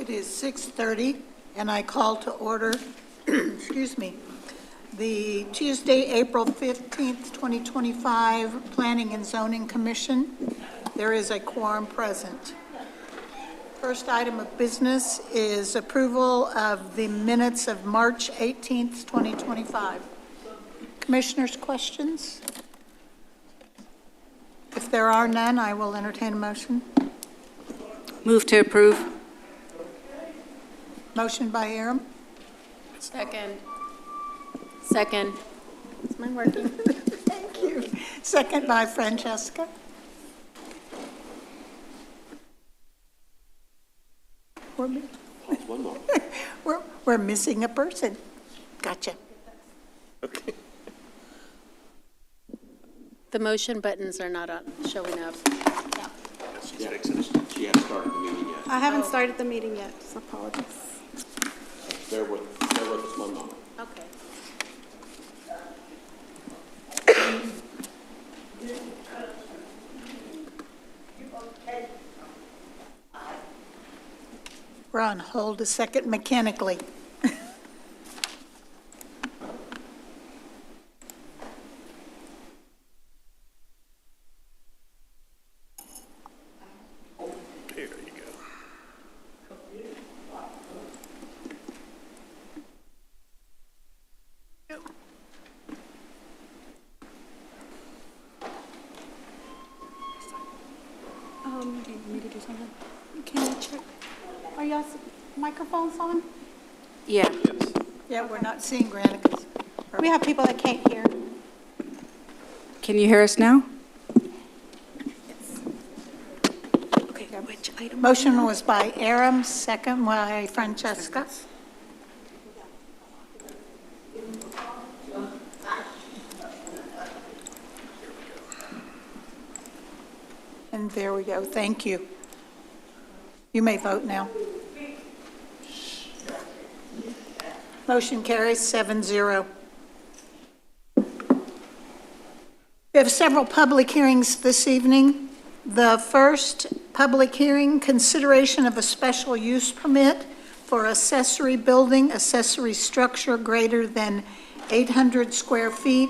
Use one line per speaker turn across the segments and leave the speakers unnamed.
It is 6:30, and I call to order, excuse me, the Tuesday, April 15th, 2025 Planning and Zoning Commission. There is a quorum present. First item of business is approval of the minutes of March 18th, 2025. Commissioners, questions? If there are none, I will entertain a motion.
Move to approve.
Motion by Aram.
Second.
Is mine working?
Thank you. Second by Francesca. We're missing a person. Gotcha.
Okay.
The motion buttons are not showing up.
She's fixing it. She hasn't started the meeting yet.
I haven't started the meeting yet, so apologies.
Bear with us one moment.
Okay.
We're on hold a second mechanically.
There you go.
Do you need to do something? Can you check? Are y'all's microphones on?
Yeah.
Yeah, we're not seeing Granicus.
We have people that can't hear.
Can you hear us now?
Okay, which item?
Motion was by Aram, second by Francesca. And there we go. Thank you. You may vote now. Motion carries 7-0. We have several public hearings this evening. The first public hearing, consideration of a special use permit for accessory building, accessory structure greater than 800 square feet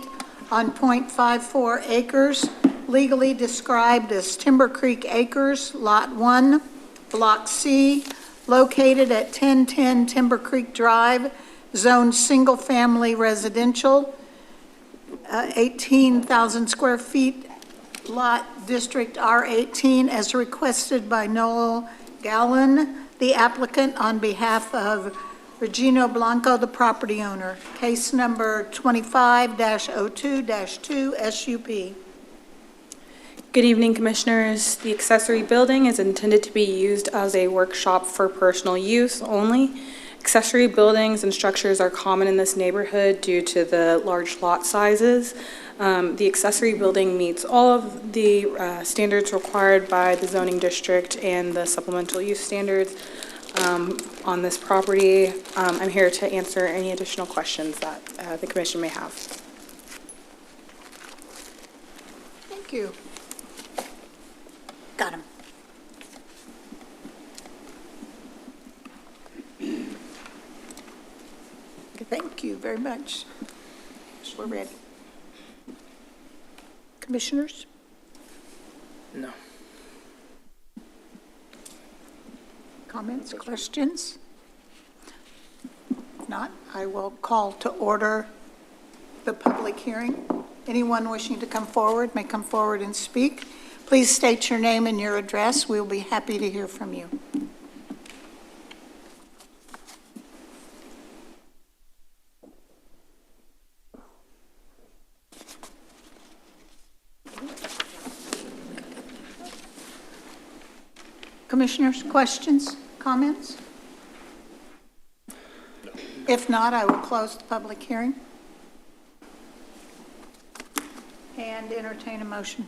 on .54 acres, legally described as Timber Creek Acres, Lot 1, Block C, located at 1010 Timber Creek Drive, Zone Single Family Residential, 18,000 square feet, Lot District R18, as requested by Noel Gallen, the applicant, on behalf of Regino Blanco, the property owner. Case number 25-02-2 SUP.
Good evening, Commissioners. The accessory building is intended to be used as a workshop for personal use only. Accessory buildings and structures are common in this neighborhood due to the large lot sizes. The accessory building meets all of the standards required by the zoning district and the supplemental use standards on this property. I'm here to answer any additional questions that the Commission may have.
Thank you. Got him. Thank you very much. We're ready. Commissioners?
No.
Comments, questions? If not, I will call to order the public hearing. Anyone wishing to come forward may come forward and speak. Please state your name and your address. We'll be happy to hear from you. Commissioners, questions, comments? No. If not, I will close the public hearing and entertain a motion.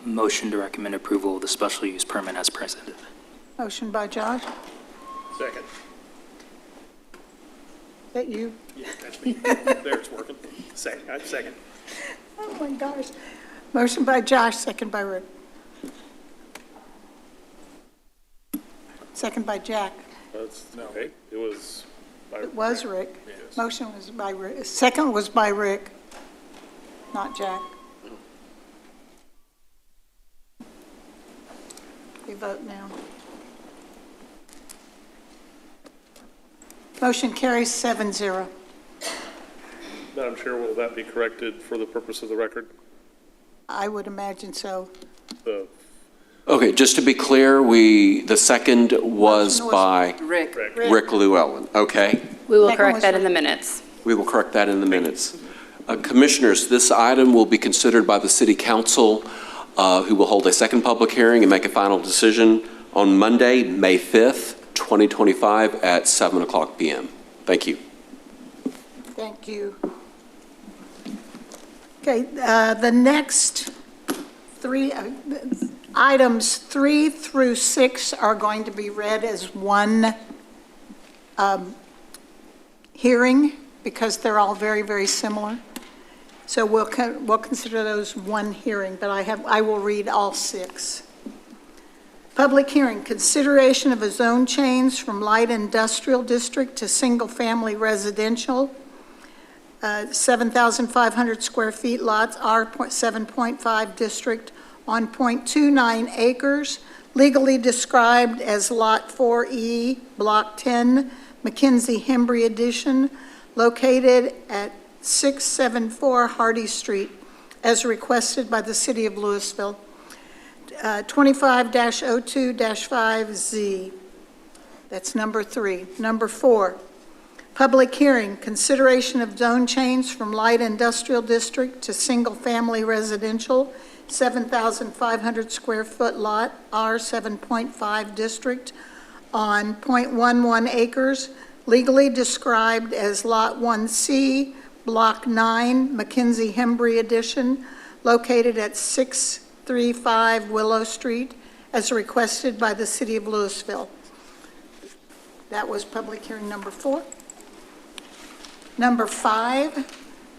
Motion to recommend approval of the special use permit as presented.
Motion by Josh.
Second.
Is that you?
Yeah, that's me. There, it's working. Second.
Oh my gosh. Motion by Josh, second by Rick. Second by Jack.
Okay, it was.
It was Rick.
Yes.
Motion was by Rick. Second was by Rick, not Jack. We vote now. Motion carries 7-0.
Madam Chair, will that be corrected for the purpose of the record?
I would imagine so.
The
Okay, just to be clear, the second was
Motion was-
by
Rick.
Rick Llewellyn. Okay,
We will
Second
correct
was
that in
Rick.
the minutes.
we will correct that in the minutes. Commissioners, this item will be considered by the City Council, who will hold a second public hearing and make a final decision on Monday, May 5th, 2025 at 7 o'clock p.m. Thank you.
Thank you. Okay, the next three, items 3 through 6 are going to be read as one hearing because they're all very, very similar. So we'll consider those one hearing, but I will read all 6. Public hearing, consideration of a zone change from light industrial district to single-family residential, 7,500 square feet lots, R7.5 district on .29 acres, legally described as Lot 4E, Block 10, McKenzie-Hembry Edition, located at 674 Hardy Street, as requested by the City of Lewisville. 25-02-5Z. That's number 3. Number 4, public hearing, consideration of zone change from light industrial district to single-family residential, 7,500 square foot lot, R7.5 district on .11 acres, legally described as Lot 1C, Block 9, McKenzie-Hembry Edition, located at 635 Willow Street, as requested by the City of Lewisville. That was public hearing number 4. Number 5,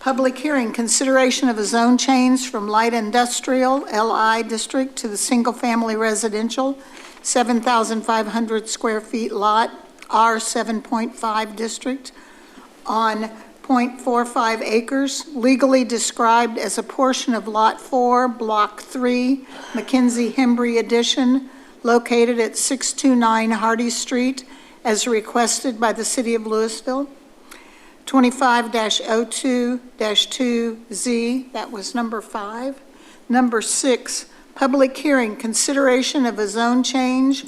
public hearing, consideration of a zone change from light industrial, LI district, to the single-family residential, 7,500 square feet lot, R7.5 district, on .45 acres, legally described as a portion of Lot 4, Block 3, McKenzie-Hembry Edition, located at 629 Hardy Street, as requested by the City of Lewisville. 25-02-2Z, that was number 5. Number 6, public hearing, consideration of a zone change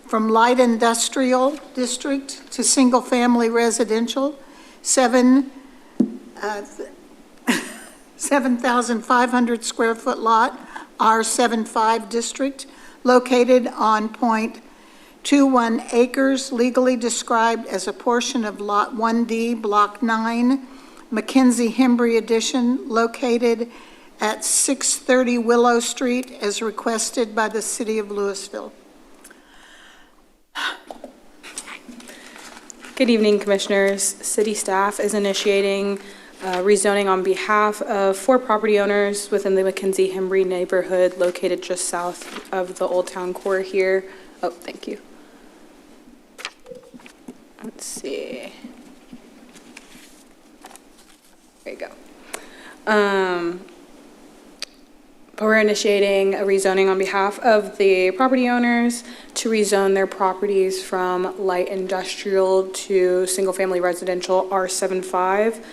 from light industrial district to single-family residential, 7,500 square foot lot, R75 district, located on .21 acres, legally described as a portion of Lot 1D, Block 9, McKenzie-Hembry Edition, located at 630 Willow Street, as requested by the City of Lewisville.
Good evening, Commissioners. City staff is initiating rezoning on behalf of 4 property owners within the McKenzie-Hembry neighborhood located just south of the Old Town Core here. Oh, thank you. Let's see. There you go. But we're initiating a rezoning on behalf of the property owners to rezone their properties from light industrial to single-family residential R75.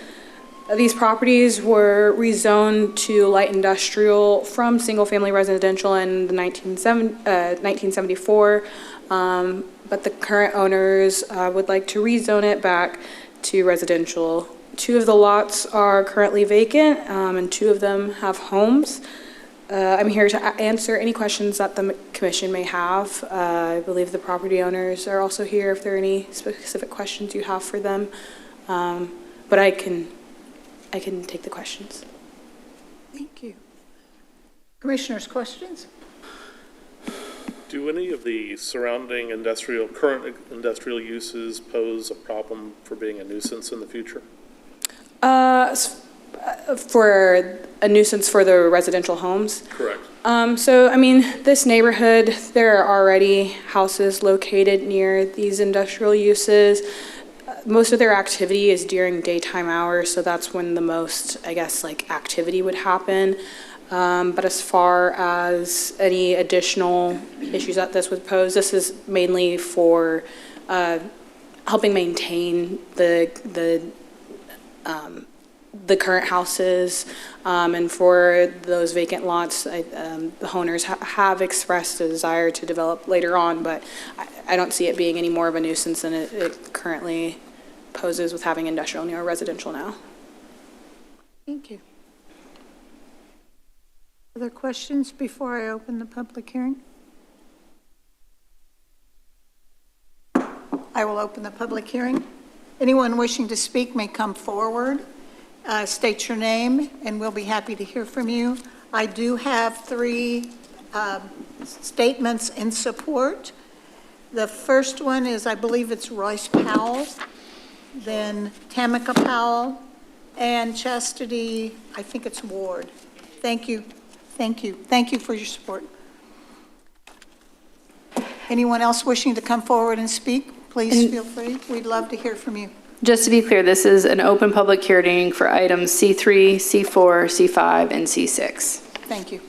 These properties were rezoned to light industrial from single-family residential in the 1974, but the current owners would like to rezone it back to residential. 2 of the lots are currently vacant, and 2 of them have homes. I'm here to answer any questions that the commission may have. I believe the property owners are also here if there are any specific questions you have for them. But I can take the questions.
Thank you. Commissioners, questions?
Do any of the surrounding current industrial uses pose a problem for being a nuisance in the future?
For a nuisance for the residential homes.
Correct.
So, I mean, this neighborhood, there are already houses located near these industrial uses. Most of their activity is during daytime hours, so that's when the most, I guess, like, activity would happen. But as far as any additional issues that this would pose, this is mainly for helping maintain the current houses, and for those vacant lots, the owners have expressed a desire to develop later on, but I don't see it being any more of a nuisance than it currently poses with having industrial near residential now.
Thank you. Other questions before I open the public hearing? I will open the public hearing. Anyone wishing to speak may come forward, state your name, and we'll be happy to hear from you. I do have 3 statements in support. The first one is, I believe it's Royce Powell, then Tamika Powell, and Chastity, I think it's Ward. Thank you. Thank you. Thank you for your support. Anyone else wishing to come forward and speak, please feel free. We'd love to hear from you.
Just to be clear, this is an open public hearing for items C3, C4, C5, and C6.
Thank you.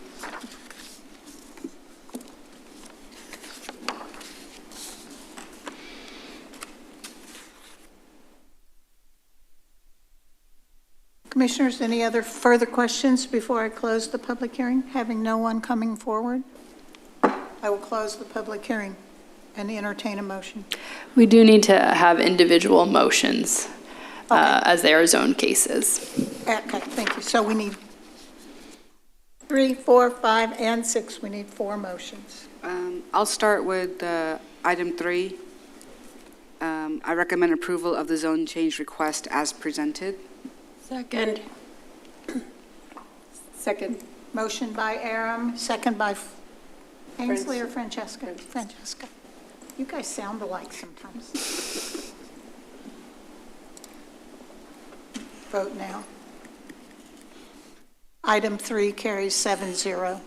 Commissioners, any other further questions before I close the public hearing? Having no one coming forward, I will close the public hearing and entertain a motion.
We do need to have individual motions
Okay.
as they are zone cases.
Okay, thank you. So we need 3, 4, 5, and 6. We need 4 motions.
I'll start with item 3. I recommend approval of the zone change request as presented.
Second.
Second. Motion by Aram, second by Ainsley or Francesca? Francesca. You guys sound alike sometimes. Vote now. Item 3 carries 7-0.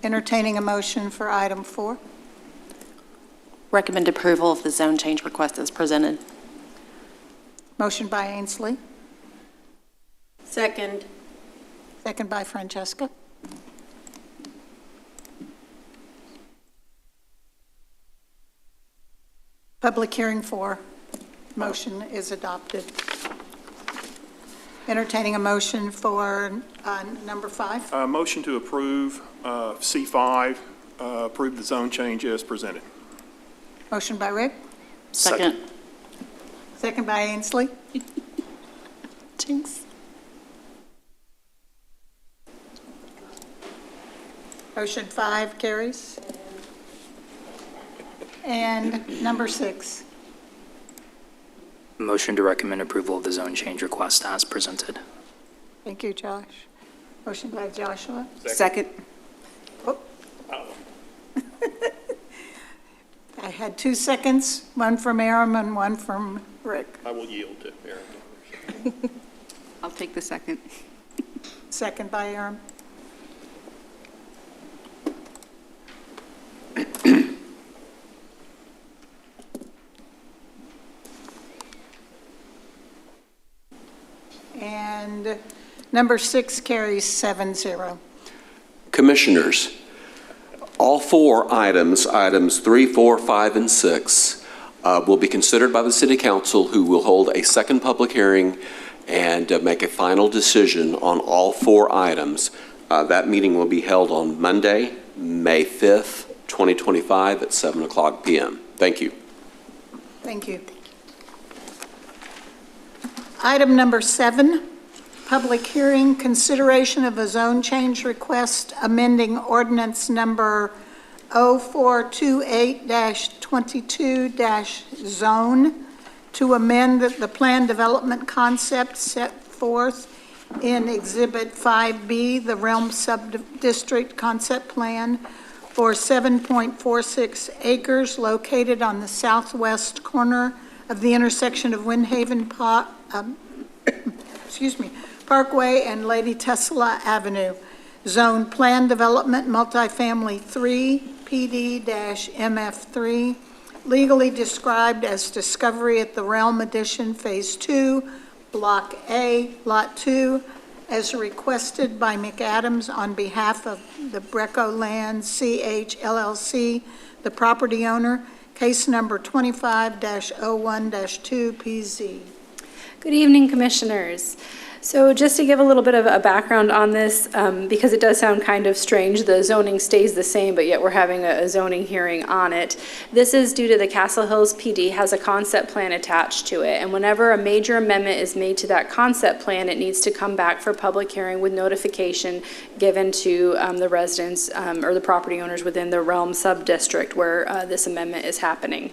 Entertaining a motion for item 4.
Recommend approval of the zone change request as presented.
Motion by Ainsley,
Second.
second by Francesca. Public hearing 4. Motion is adopted. Entertaining a motion for number 5.
Motion to approve C5, approve the zone change as presented.
Motion by Rick,
Second.
second by Ainsley.
Jinx.
Motion 5 carries. And number 6.
Motion to recommend approval of the zone change request as presented.
Thank you, Josh. Motion by Joshua.
Second.
Oh. I had 2 seconds, one from Aram and one from Rick.
I will yield to Aaron.
I'll take the second.
Second by Aram. And number 6 carries 7-0.
Commissioners, all 4 items, items 3, 4, 5, and 6, will be considered by the City Council, who will hold a second public hearing and make a final decision on all 4 items. That meeting will be held on Monday, May 5th, 2025 at 7:00 p.m. Thank you.
Thank you. Item number 7, public hearing, consideration of a zone change request amending ordinance number 0428-22- to amend the plan development concept set forth in Exhibit 5B, the Realm Sub-District Concept Plan for 7.46 acres located on the southwest corner of the intersection of Windhaven Parkway and Lady Tesla Avenue. Zone Plan Development Multifamily 3, PD-MF3, legally described as Discovery at the Realm Edition Phase 2, Block A, Lot 2, as requested by McAdams on behalf of the Breco Land CH LLC, the property owner, case number 25-01-2PZ.
Good evening, Commissioners. So just to give a little bit of a background on this, because it does sound kind of strange, the zoning stays the same, but yet we're having a zoning hearing on it. This is due to the Castle Hills PD has a concept plan attached to it, and whenever a major amendment is made to that concept plan, it needs to come back for public hearing with notification given to the residents or the property owners within the Realm sub-district where this amendment is happening.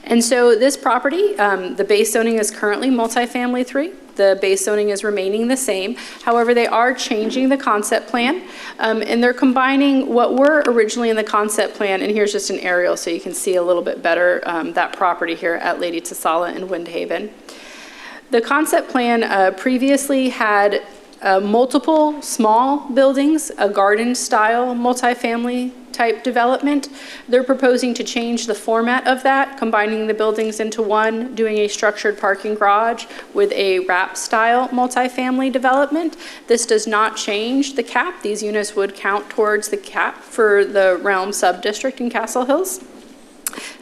And so this property, the base zoning is currently multifamily 3. The base zoning is remaining the same. However, they are changing the concept plan, and they're combining what were originally in the concept plan, and here's just an aerial so you can see a little bit better that property here at Lady Tasala in Windhaven. The concept plan previously had multiple small buildings, a garden-style multifamily type development. They're proposing to change the format of that, combining the buildings into one, doing a structured parking garage with a wrap-style multifamily development. This does not change the cap. These units would count towards the cap for the Realm sub-district in Castle Hills,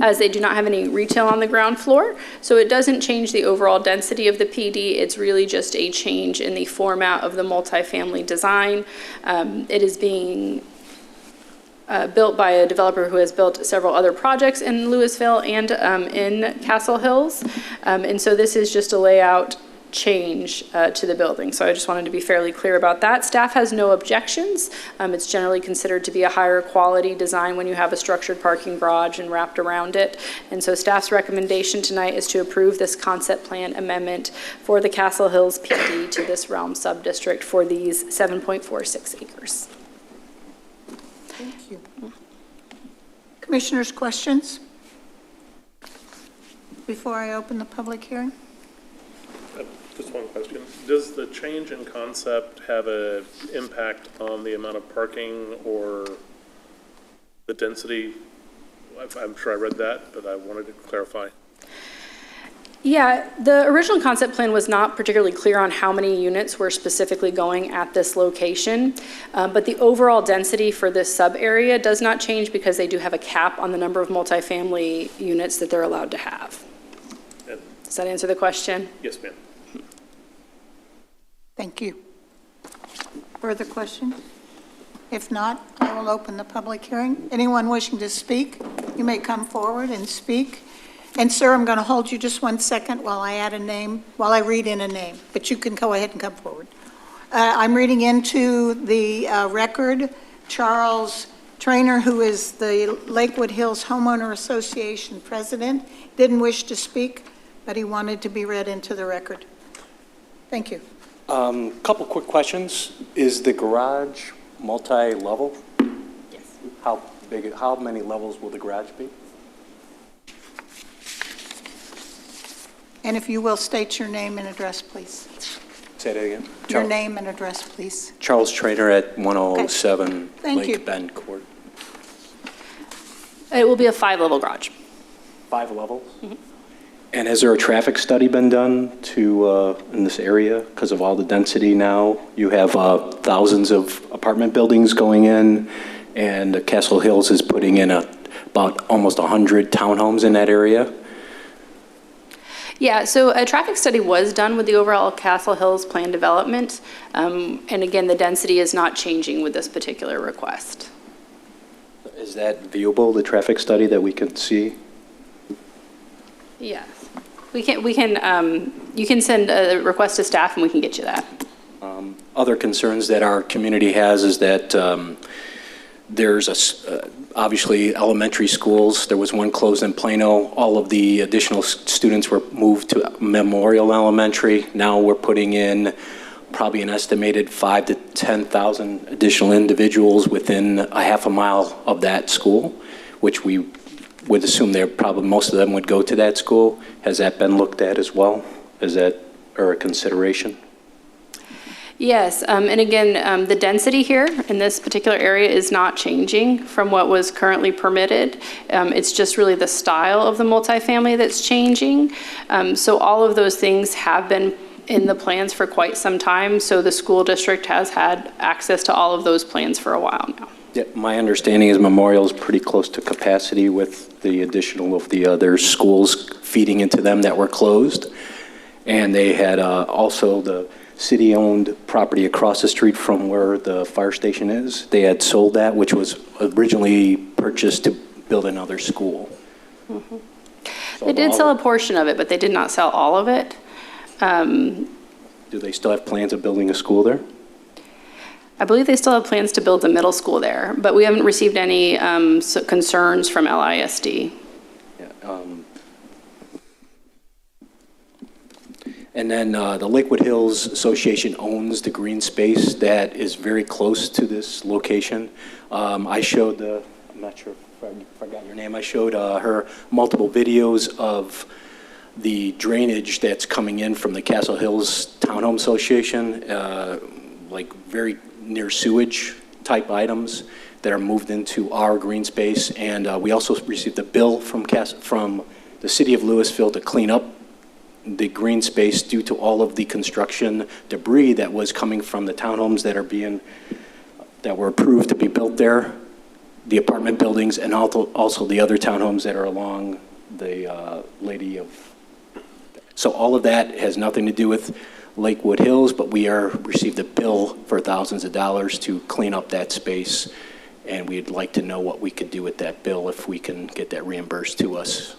as they do not have any retail on the ground floor. So it doesn't change the overall density of the PD. It's really just a change in the format of the multifamily design. It is being built by a developer who has built several other projects in Lewisville and in Castle Hills. And so this is just a layout change to the building. So I just wanted to be fairly clear about that. Staff has no objections. It's generally considered to be a higher quality design when you have a structured parking garage and wrapped around it. And so staff's recommendation tonight is to approve this concept plan amendment for the Castle Hills PD to this Realm sub-district for these 7.46 acres.
Thank you. Commissioners, questions before I open the public hearing?
Just one question. Does the change in concept have an impact on the amount of parking or the density? I'm sure I read that, but I wanted to clarify.
Yeah, the original concept plan was not particularly clear on how many units were specifically going at this location, but the overall density for this sub-area does not change because they do have a cap on the number of multifamily units that they're allowed to have. Does that answer the question?
Yes, ma'am.
Thank you. Further questions? If not, I will open the public hearing. Anyone wishing to speak, you may come forward and speak. And sir, I'm going to hold you just 1 second while I add a name, while I read in a name, but you can go ahead and come forward. I'm reading into the record Charles Trainer, who is the Lakewood Hills Homeowner Association president, didn't wish to speak, but he wanted to be read into the record. Thank you.
Couple quick questions. Is the garage multi-level?
Yes.
How many levels will the garage be?
And if you will state your name and address, please.
Say that again.
Your name and address, please.
Charles Trainer at 107
Thank you.
Lake Bend Court.
It will be a 5-level garage.
5 levels?
Mm-hmm.
And has there a traffic study been done to in this area because of all the density now? You have thousands of apartment buildings going in, and Castle Hills is putting in about almost 100 townhomes in that area.
Yeah, so a traffic study was done with the overall Castle Hills plan development. And again, the density is not changing with this particular request.
Is that viewable, the traffic study that we could see?
Yes. You can send a request to staff and we can get you that.
Other concerns that our community has is that there's obviously elementary schools. There was one closed in Plano. All of the additional students were moved to Memorial Elementary. Now we're putting in probably an estimated 5,000 to 10,000 additional individuals within a half a mile of that school, which we would assume most of them would go to that school. Has that been looked at as well? Is that a consideration?
Yes, and again, the density here in this particular area is not changing from what was currently permitted. It's just really the style of the multifamily that's changing. So all of those things have been in the plans for quite some time, so the school district has had access to all of those plans for a while now.
Yeah, my understanding is Memorial is pretty close to capacity with the additional of the other schools feeding into them that were closed. And they had also the city-owned property across the street from where the fire station is. They had sold that, which was originally purchased to build another school.
Mm-hmm. They did sell a portion of it, but they did not sell all of it.
Do they still have plans of building a school there?
I believe they still have plans to build a middle school there, but we haven't received any concerns from LISD.
Yeah, and then the Lakewood Hills Association owns the green space that is very close to this location. I showed I'm not sure if I forgot your name, I showed her multiple videos of the drainage that's coming in from the Castle Hills Townhome Association, like very near sewage type items that are moved into our green space. And we also received a bill from the city of Lewisville to clean up the green space due to all of the construction debris that was coming from the townhomes that were approved to be built there, the apartment buildings, and also the other townhomes that are along the So all of that has nothing to do with Lakewood Hills, but we received a bill for thousands of dollars to clean up that space, and we'd like to know what we could do with that bill if we can get that reimbursed to us.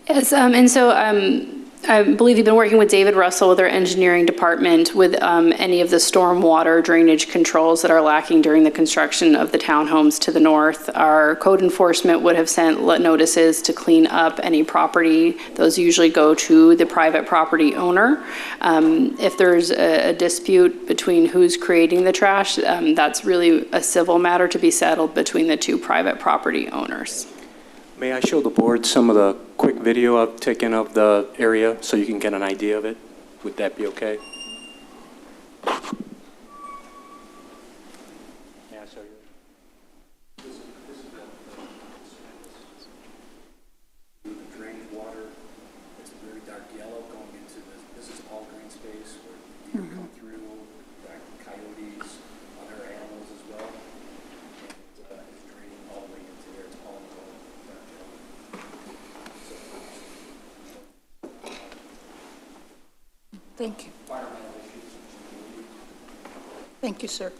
Yes, and so I believe you've been working with David Russell with our engineering department with any of the stormwater drainage controls that are lacking during the construction of the townhomes to the north. Our code enforcement would have sent notices to clean up any property. Those usually go to the private property owner. If there's a dispute between who's creating the trash, that's really a civil matter to be settled between the two private property owners.
May I show the board some of the quick video I've taken of the area so you can get an idea of it? Would that be okay? May I show you? This is the drained water. It's very dark yellow going into this is all green space where deer come through, coyotes, other animals as well. And it's draining all the way into there. It's all dark yellow.
Thank you. Thank you, sir.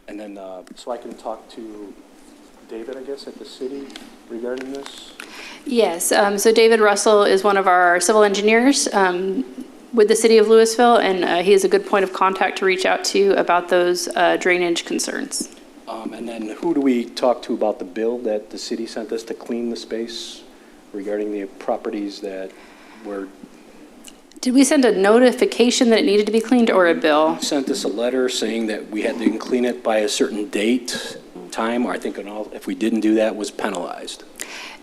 And then, so I can talk to David, I guess, at the city regarding this?
Yes, so David Russell is one of our civil engineers with the city of Lewisville, and he is a good point of contact to reach out to about those drainage concerns.
And then who do we talk to about the bill that the city sent us to clean the space regarding the properties that were...
Did we send a notification that it needed to be cleaned or a bill?
Sent us a letter saying that we had to clean it by a certain date, time, or I think if we didn't do that, was penalized.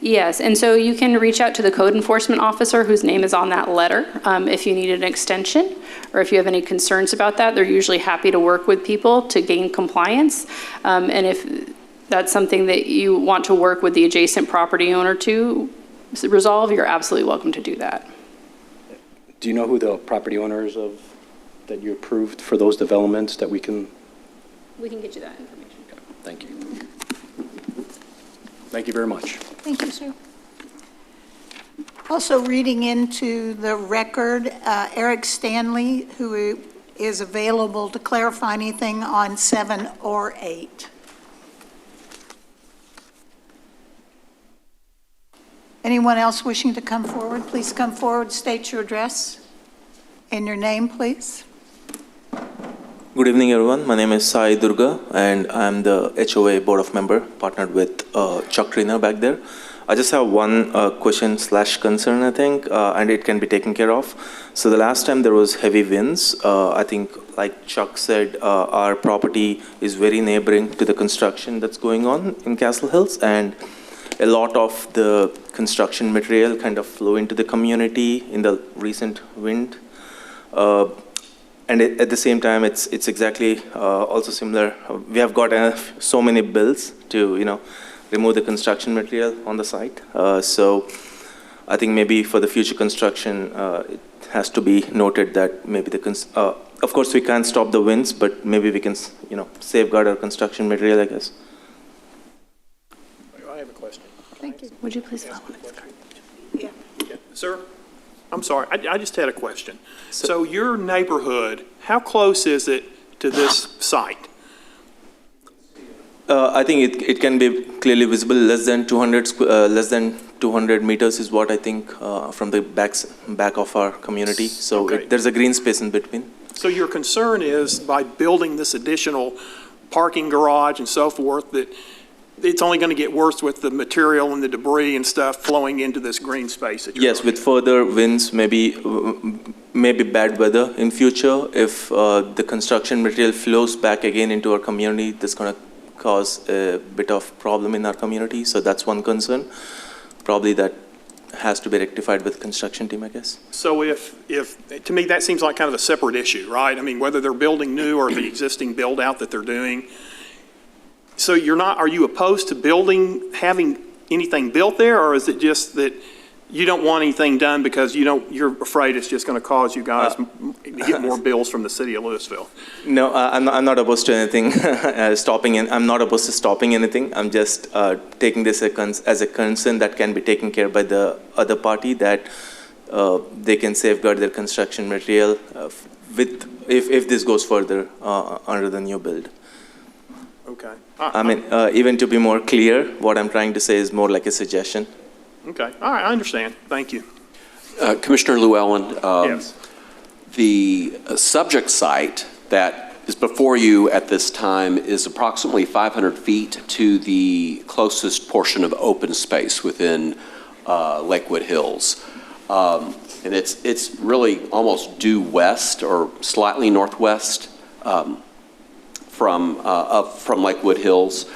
Yes, and so you can reach out to the code enforcement officer whose name is on that letter if you need an extension or if you have any concerns about that. They're usually happy to work with people to gain compliance. And if that's something that you want to work with the adjacent property owner to resolve, you're absolutely welcome to do that.
Do you know who the property owners of that you approved for those developments that we can?
We can get you that information.
Okay, thank you. Thank you very much.
Thank you, sir. Also reading into the record, Eric Stanley, who is available to clarify anything on 7 or 8. Anyone else wishing to come forward, please come forward, state your address and your name, please.
Good evening, everyone. My name is Sai Durga, and I'm the HOA Board of Member, partnered with Chuck Trina back there. I just have one question / concern, I think, and it can be taken care of. So the last time there was heavy winds, I think, like Chuck said, our property is very neighboring to the construction that's going on in Castle Hills, and a lot of the construction material kind of flew into the community in the recent wind. And at the same time, it's exactly also similar. We have got so many bills to, remove the construction material on the site. So I think maybe for the future construction, it has to be noted that maybe of course we can't stop the winds, but maybe we can, safeguard our construction material, I guess.
I have a question.
Thank you.
Would you please follow?
Yeah. Sir? I'm sorry, I just had a question. So your neighborhood, how close is it to this site?
I think it can be clearly visible. Less than 200 meters is what I think from the back of our community. So
Okay.
there's a green space in between.
So your concern is by building this additional parking garage and so forth, that it's only going to get worse with the material and the debris and stuff flowing into this green space that you're
Yes, with further winds, maybe bad weather in future, if the construction material flows back again into our community, that's going to cause a bit of problem in our community. So that's one concern. Probably that has to be rectified with the construction team, I guess.
So if to me, that seems like kind of a separate issue, right? I mean, whether they're building new or the existing build out that they're doing. So are you opposed to having anything built there, or is it just that you don't want anything done because you're afraid it's just going to cause you guys to get more bills from the city of Lewisville?
No, I'm not opposed to anything I'm not opposed to stopping anything. I'm just taking this as a concern that can be taken care by the other party, that they can safeguard their construction material if this goes further under the new build.
Okay.
I mean, even to be more clear, what I'm trying to say is more like a suggestion.
Okay. All right. I understand. Thank you.
Commissioner Llewellyn,
Yes.
the subject site that is before you at this time is approximately 500 feet to the closest portion of open space within Lakewood Hills. And it's really almost due west or slightly northwest from Lakewood Hills.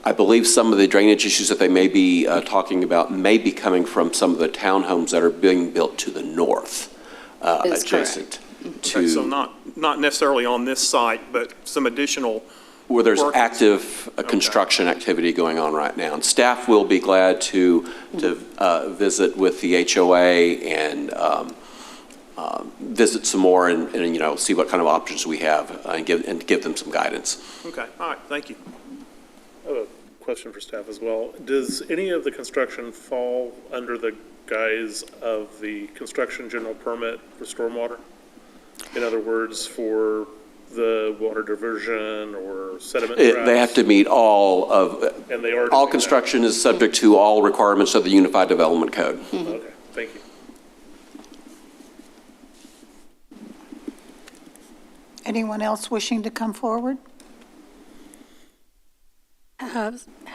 I believe some of the drainage issues that they may be talking about may be coming from some of the townhomes that are being built to the north,
Is
adjacent to
Okay, so not necessarily on this site, but some additional
where there's
work.
active construction activity going on right now. And staff will be glad to visit with the HOA and visit some more and see what kind of options we have and give them some guidance.
Okay. All right. Thank you.
I have a question for staff as well. Does any of the construction fall under the guise of the construction general permit for stormwater? In other words, for the water diversion or sediment traps?
They have to meet all of,
And they are
all
doing
construction is subject to all requirements of the Unified Development Code.
that? Okay, thank you.
Anyone else wishing to come forward?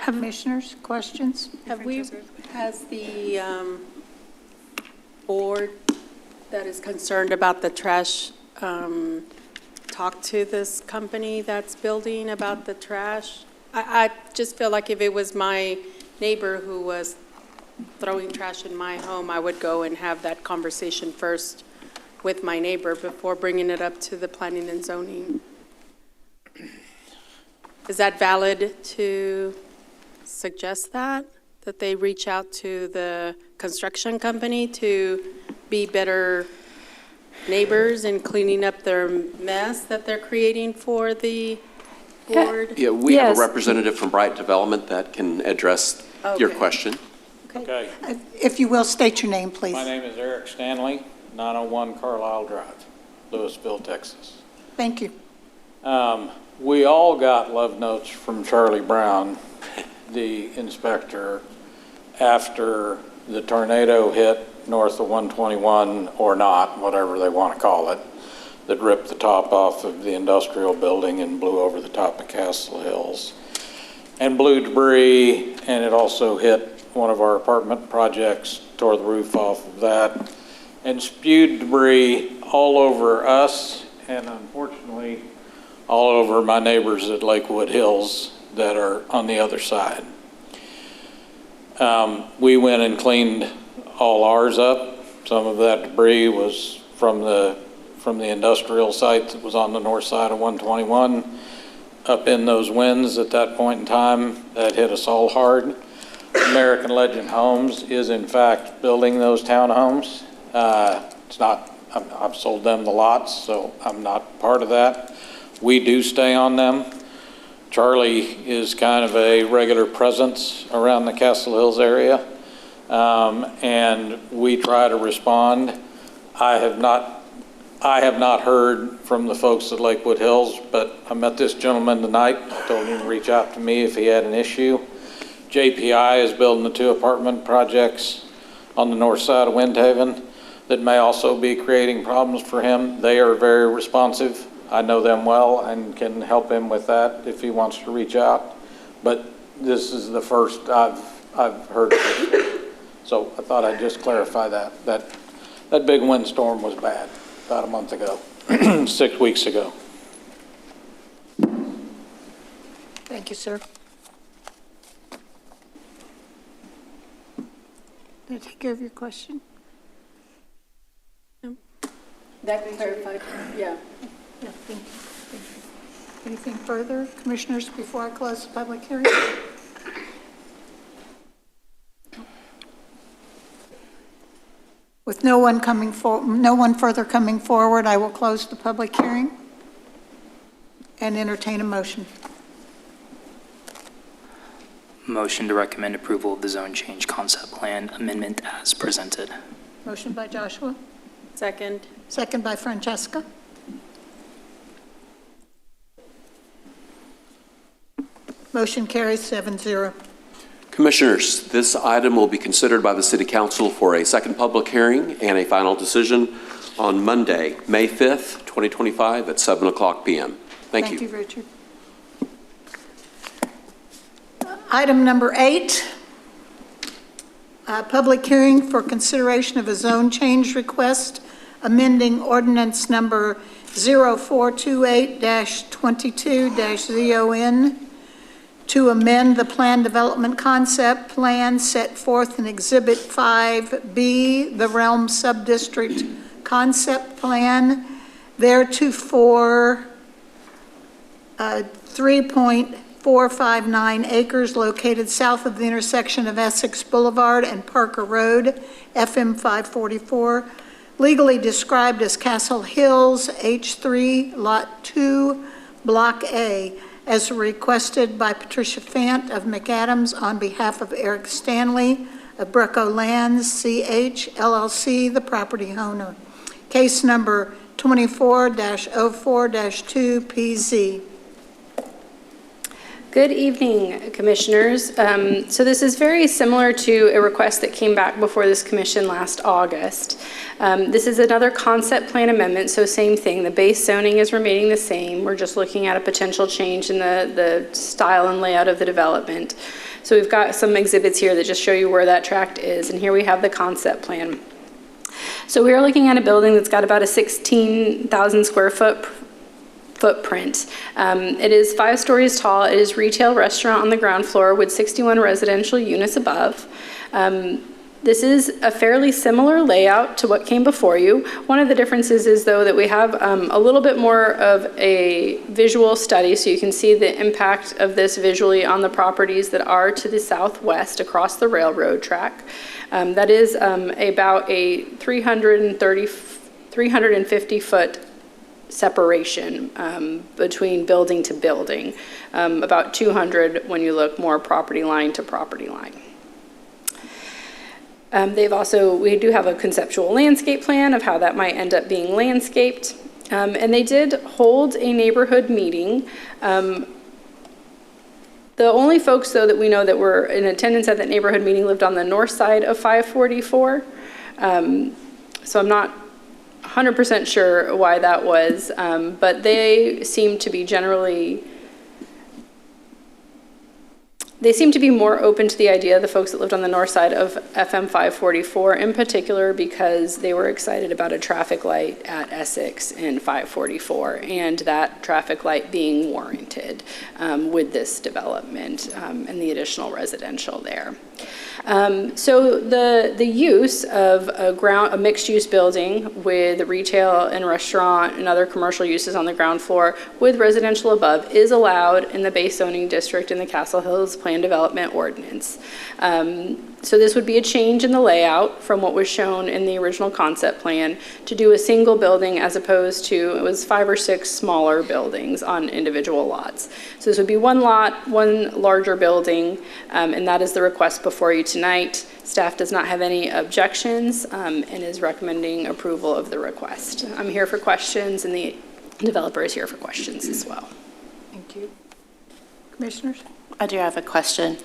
Commissioners, questions?
Has the board that is concerned about the trash talked to this company that's building about the trash? I just feel like if it was my neighbor who was throwing trash in my home, I would go and have that conversation first with my neighbor before bringing it up to the planning and zoning. Is that valid to suggest that they reach out to the construction company to be better neighbors in cleaning up their mess that they're creating for the board?
Yeah, we have
Yes.
a representative from Bright Development that can address your
Okay.
question.
Okay,
If you will, state your name, please.
my name is Eric Stanley, 901 Carlisle Drive, Lewisville, Texas.
Thank you.
We all got love notes from Charlie Brown, the inspector, after the tornado hit north of 121, or not, whatever they want to call it, that ripped the top off of the industrial building and blew over the top of Castle Hills, and blew debris, and it also hit one of our apartment projects, tore the roof off of that, and spewed debris all over us, and unfortunately, all over my neighbors at Lakewood Hills that are on the other side. We went and cleaned all ours up. Some of that debris was from the industrial site that was on the north side of 121. Up in those winds at that point in time, that hit us all hard. American Legend Homes is in fact building those townhomes. It's not, I've sold them the lots, so I'm not part of that. We do stay on them. Charlie is kind of a regular presence around the Castle Hills area, and we try to respond. I have not heard from the folks at Lakewood Hills, but I met this gentleman tonight. I told him to reach out to me if he had an issue. JPI is building the 2 apartment projects on the north side of Windhaven that may also be creating problems for him. They are very responsive. I know them well and can help him with that if he wants to reach out. But this is the first I've heard of it. So I thought I'd just clarify that. That big windstorm was bad about a month ago, 6 weeks ago.
Thank you, sir. Did I take care of your question?
That clarified, yeah.
Yeah, thank you. Thank you. Anything further, commissioners, before I close the public hearing? With no one further coming forward, I will close the public hearing and entertain a motion.
Motion to recommend approval of the zone change concept plan amendment as presented.
Motion by Joshua.
Second.
Second by Francesca. Motion carries 7-0.
Commissioners, this item will be considered by the City Council for a second public hearing and a final decision on Monday, May 5th, 2025 at 7:00 p.m. Thank you.
Thank you, Richard. Item number 8, public hearing for consideration of a zone change request, amending ordinance number 0428-22-ZON to amend the plan development concept plan set forth in Exhibit 5B, the Realm Subdistrict Concept Plan, theretofore 3.459 acres located south of the intersection of Essex Boulevard and Parker Road, FM 544, legally described as Castle Hills, H3, Lot 2, Block A, as requested by Patricia Fant of McAdams on behalf of Eric Stanley of Brecco Lands, CH, LLC, the property owner. Case number 24-04-2PZ.
Good evening, Commissioners. So this is very similar to a request that came back before this commission last August. This is another concept plan amendment, so same thing. The base zoning is remaining the same. We're just looking at a potential change in the style and layout of the development. So we've got some exhibits here that just show you where that tract is, and here we have the concept plan. So we are looking at a building that's got about a 16,000 square foot footprint. It is 5 stories tall. It is retail restaurant on the ground floor with 61 residential units above. This is a fairly similar layout to what came before you. One of the differences is, though, that we have a little bit more of a visual study, so you can see the impact of this visually on the properties that are to the southwest across the railroad track. That is about a 350 foot separation between building to building, about 200 when you look more property line to property line. We do have a conceptual landscape plan of how that might end up being landscaped. And they did hold a neighborhood meeting. The only folks, though, that we know that were in attendance at that neighborhood meeting lived on the north side of 544. So I'm not 100% sure why that was, but they seem to be generally they seem to be more open to the idea, the folks that lived on the north side of FM 544 in particular, because they were excited about a traffic light at Essex and 544, and that traffic light being warranted with this development and the additional residential there. So the use of a mixed-use building with retail and restaurant and other commercial uses on the ground floor with residential above is allowed in the base zoning district in the Castle Hills Plan Development Ordinance. So this would be a change in the layout from what was shown in the original concept plan to do a single building as opposed to, it was 5 or 6 smaller buildings on individual lots. So this would be one lot, one larger building, and that is the request before you tonight. Staff does not have any objections and is recommending approval of the request. I'm here for questions, and the developer is here for questions as well.
Thank you. Commissioners?
I do have a question.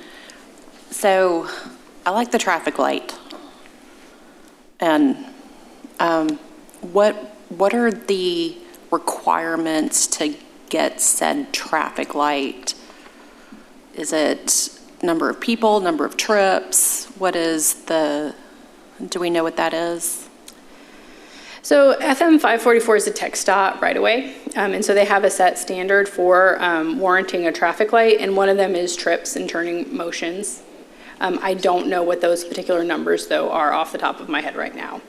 So I like the traffic light. And what are the requirements to get said traffic light? Is it number of people, number of trips? Do we know what that is?
So FM 544 is a text dot right away, and so they have a set standard for warranting a traffic light, and one of them is trips and turning motions. I don't know what those particular numbers, though, are off the top of my head right now.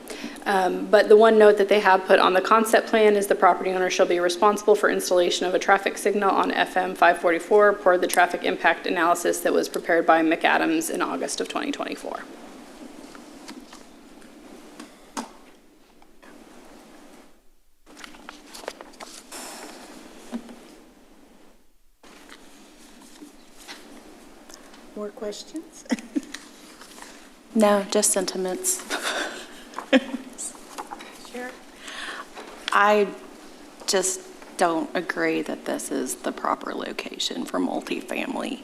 But the one note that they have put on the concept plan is the property owner shall be responsible for installation of a traffic signal on FM 544 per the traffic impact analysis that was prepared by McAdams in August of 2024.
More questions?
No, just sentiments.
Sure.
I just don't agree that this is the proper location for multifamily.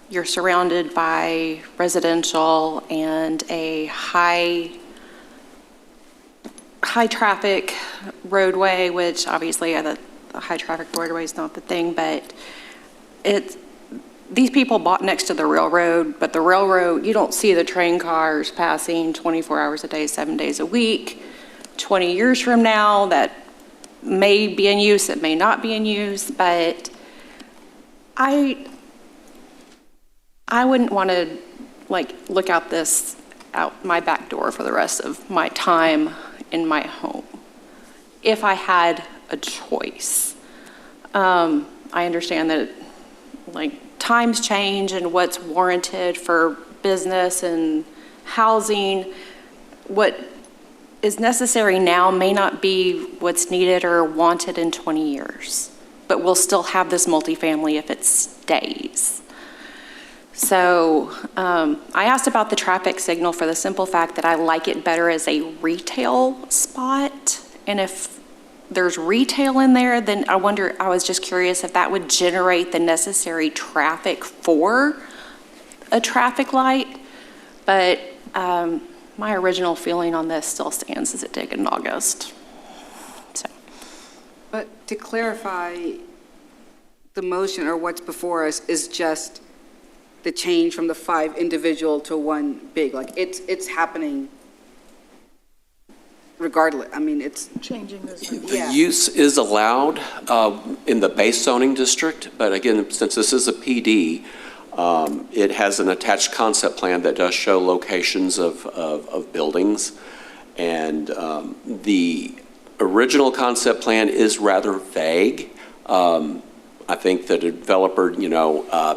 You're surrounded by residential and a high traffic roadway, which obviously the high traffic roadway is not the thing, but these people bought next to the railroad, but the railroad, you don't see the train cars passing 24 hours a day, 7 days a week. 20 years from now, that may be in use, it may not be in use, but I wouldn't want to look out my back door for the rest of my time in my home if I had a choice. I understand that times change and what's warranted for business and housing. What is necessary now may not be what's needed or wanted in 20 years, but we'll still have this multifamily if it stays. So I asked about the traffic signal for the simple fact that I like it better as a retail spot. And if there's retail in there, then I was just curious if that would generate the necessary traffic for a traffic light. But my original feeling on this still stands as it did in August. So.
But to clarify, the motion or what's before us is just the change from the 5 individual to 1 big. It's happening regardless. I mean, it's
changing this.
The use is allowed in the base zoning district, but again, since this is a PD, it has an attached concept plan that does show locations of buildings. And the original concept plan is rather vague. I think the developer,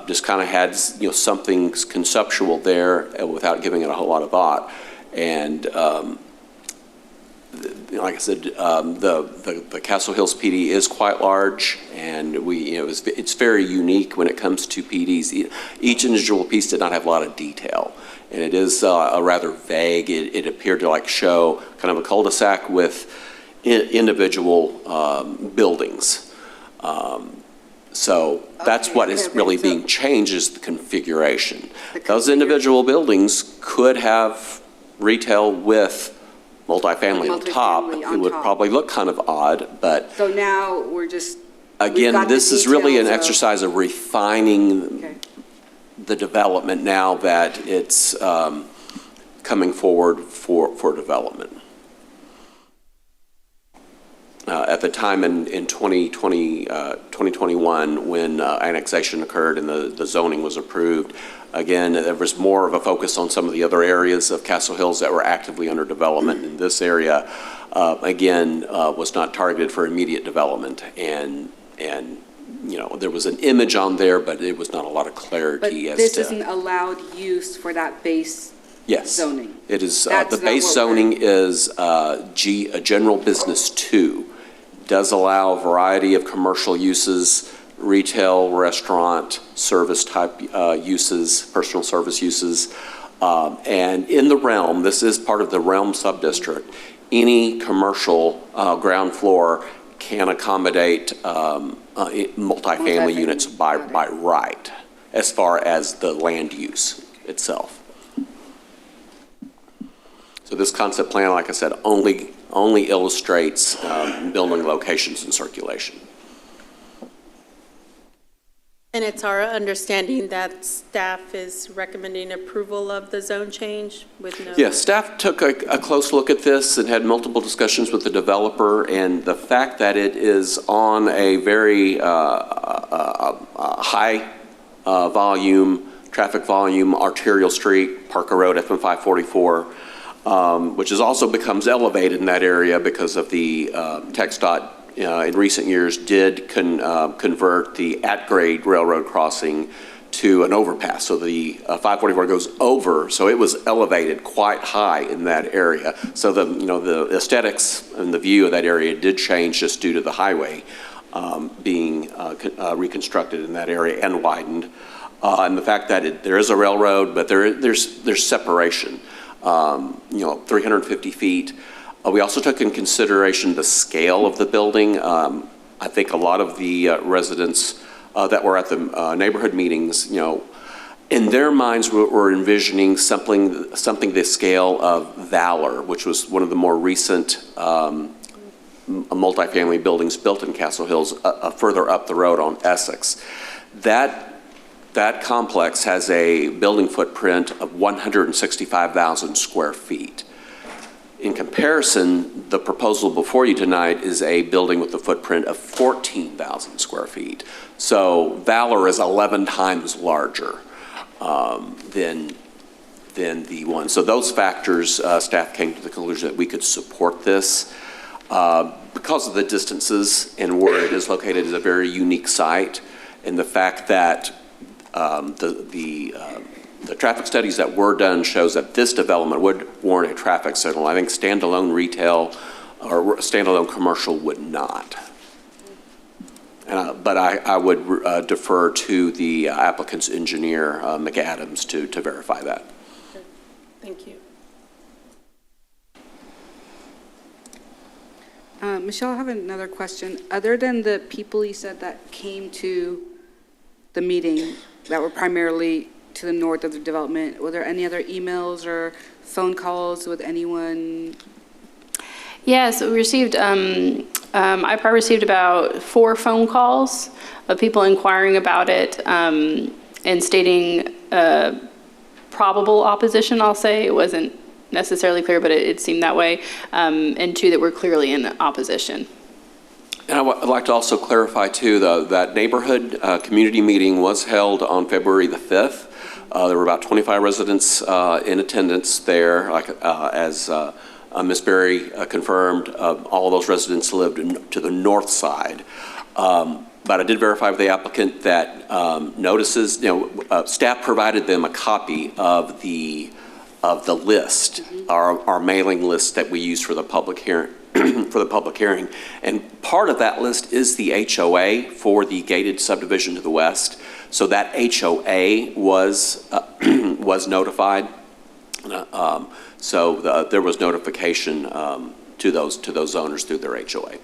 just kind of had, something conceptual there without giving it a whole lot of thought. And like I said, the Castle Hills PD is quite large, and it's very unique when it comes to PDs. Each individual piece did not have a lot of detail, and it is a rather vague. It appeared to show kind of a cul-de-sac with individual buildings. So that's what is really being changed is the configuration. Those individual buildings could have retail with multifamily on top. It would probably look kind of odd, but.
So now we're just.
Again, this is really an exercise of refining the development now that it's coming forward for development. At the time in 2021, when annexation occurred and the zoning was approved, again, there was more of a focus on some of the other areas of Castle Hills that were actively under development. In this area, again, was not targeted for immediate development. And you know, there was an image on there, but it was not a lot of clarity as to.
But this isn't allowed use for that base zoning?
It is,
That's
the
not
base
what
zoning is a general business 2. Does allow a variety of commercial uses, retail, restaurant, service type uses, personal service uses. And in the realm, this is part of the realm subdistrict, any commercial ground floor can accommodate multifamily units by right, as far as the land use itself. So this concept plan, like I said, only illustrates building locations and circulation.
And it's our understanding that staff is recommending approval of the zone change with no...
Yes, staff took a close look at this and had multiple discussions with the developer, and the fact that it is on a very high traffic volume arterial street, Parker Road, FM 544, which is also becomes elevated in that area because of the TxDOT in recent years did convert the at-grade railroad crossing to an overpass. So the 544 goes over, so it was elevated quite high in that area. So the aesthetics and the view of that area did change just due to the highway being reconstructed in that area and widened. And the fact that there is a railroad, but there's separation. 350 feet. We also took in consideration the scale of the building. I think a lot of the residents that were at the neighborhood meetings, in their minds were envisioning something the scale of Valor, which was one of the more recent multifamily buildings built in Castle Hills, further up the road on Essex. That complex has a building footprint of 165,000 square feet. In comparison, the proposal before you tonight is a building with a footprint of 14,000 square feet. So Valor is 11 times larger than the one. So those factors, staff came to the conclusion that we could support this. Because of the distances and where it is located is a very unique site, and the fact that the traffic studies that were done shows that this development would warrant a traffic signal. I think standalone retail or standalone commercial would not. But I would defer to the applicant's engineer, McAdams, to verify that.
Thank you.
Michelle, I have another question. Other than the people you said that came to the meeting that were primarily to the north of the development, were there any other emails or phone calls with anyone?
Yes, we received, I probably received about 4 phone calls of people inquiring about it and stating probable opposition, I'll say. It wasn't necessarily clear, but it seemed that way, and 2 that were clearly in opposition.
And I'd like to also clarify, too, that neighborhood community meeting was held on February the 5th. There were about 25 residents in attendance there. As Ms. Berry confirmed, all of those residents lived to the north side. But I did verify with the applicant that notices, staff provided them a copy of the list, our mailing list that we use for the public hearing. And part of that list is the HOA for the gated subdivision to the west. So that HOA was notified. So there was notification to those owners through their HOA.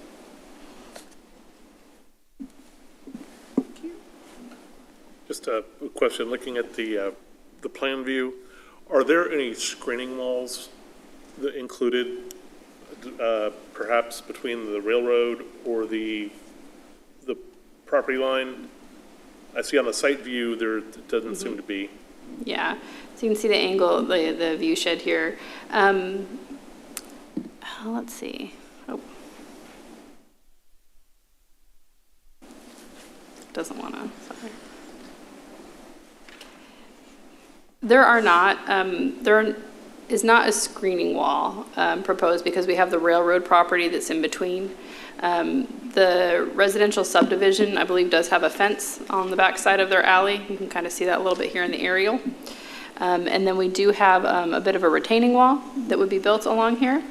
Just a question, looking at the plan view, are there any screening walls that included perhaps between the railroad or the property line I see on the site view, there doesn't seem to be.
Yeah, so you can see the angle, the view shed here. Let's see. Oh. Doesn't want to, sorry. There is not a screening wall proposed because we have the railroad property that's in between. The residential subdivision, I believe, does have a fence on the back side of their alley. You can kind of see that a little bit here in the aerial. And then we do have a bit of a retaining wall that would be built along here.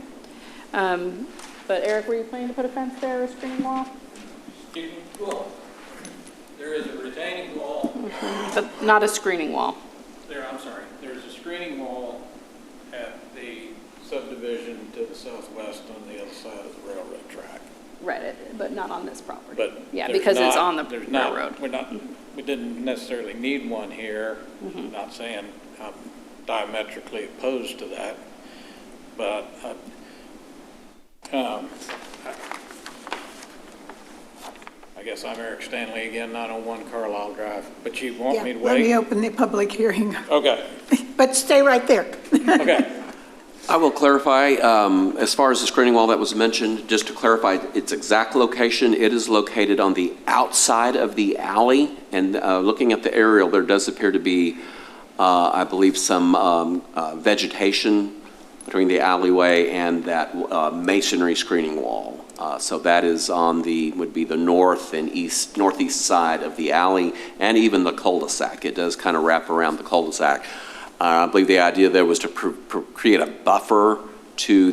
But Eric, were you planning to put a fence there or a screening wall?
There is a retaining wall.
But not a screening wall.
There's a screening wall at the subdivision to the southwest on the other side of the railroad track.
Right, but not on this property.
But
yeah, because it's on the railroad.
We didn't necessarily need one here.
Mm-hmm.
Not saying I'm diametrically opposed to that, but I guess I'm Eric Stanley again, 901 Carlisle Drive, but you want me to
Let me
wait?
open the public hearing.
Okay,
But stay right there.
okay.
I will clarify, as far as the screening wall that was mentioned, just to clarify its exact location, it is located on the outside of the alley. And looking at the aerial, there does appear to be, I believe, some vegetation between the alleyway and that masonry screening wall. So that is would be the north and northeast side of the alley and even the cul-de-sac. It does kind of wrap around the cul-de-sac. I believe the idea there was to create a buffer from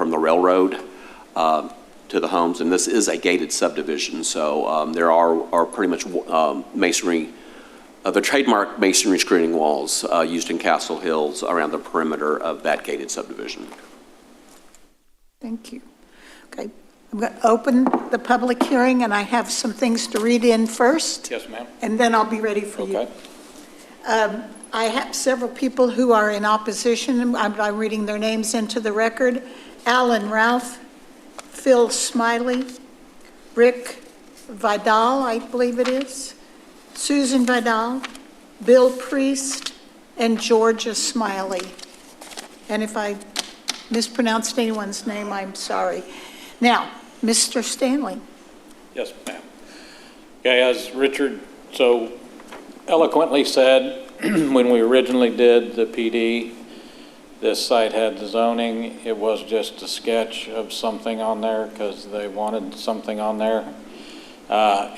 the railroad to the homes, and this is a gated subdivision, so there are pretty much masonry, the trademark masonry screening walls used in Castle Hills around the perimeter of that gated subdivision.
Thank you. Okay, I'm going to open the public hearing, and I have some things to read in first.
Yes, ma'am.
And then I'll be ready for you.
Okay.
I have several people who are in opposition. I'm reading their names into the record. Alan Ralph, Phil Smiley, Rick Vidal, I believe it is, Susan Vidal, Bill Priest, and Georgia Smiley. And if I mispronounced anyone's name, I'm sorry. Now, Mr. Stanley.
Yes, ma'am. Okay, as Richard so eloquently said, when we originally did the PD, this site had the zoning. It was just a sketch of something on there because they wanted something on there.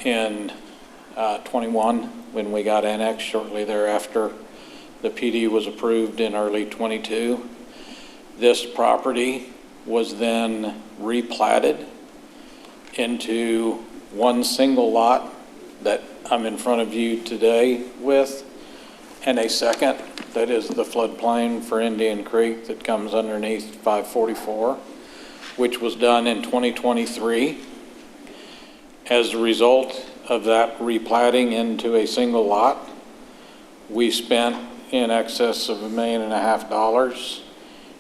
In 21, when we got annexed shortly thereafter, the PD was approved in early 22. This property was then replatted into one single lot that I'm in front of you today with, and a second that is the floodplain for Indian Creek that comes underneath 544, which was done in 2023. As a result of that replatting into a single lot, we spent in excess of $1.5 million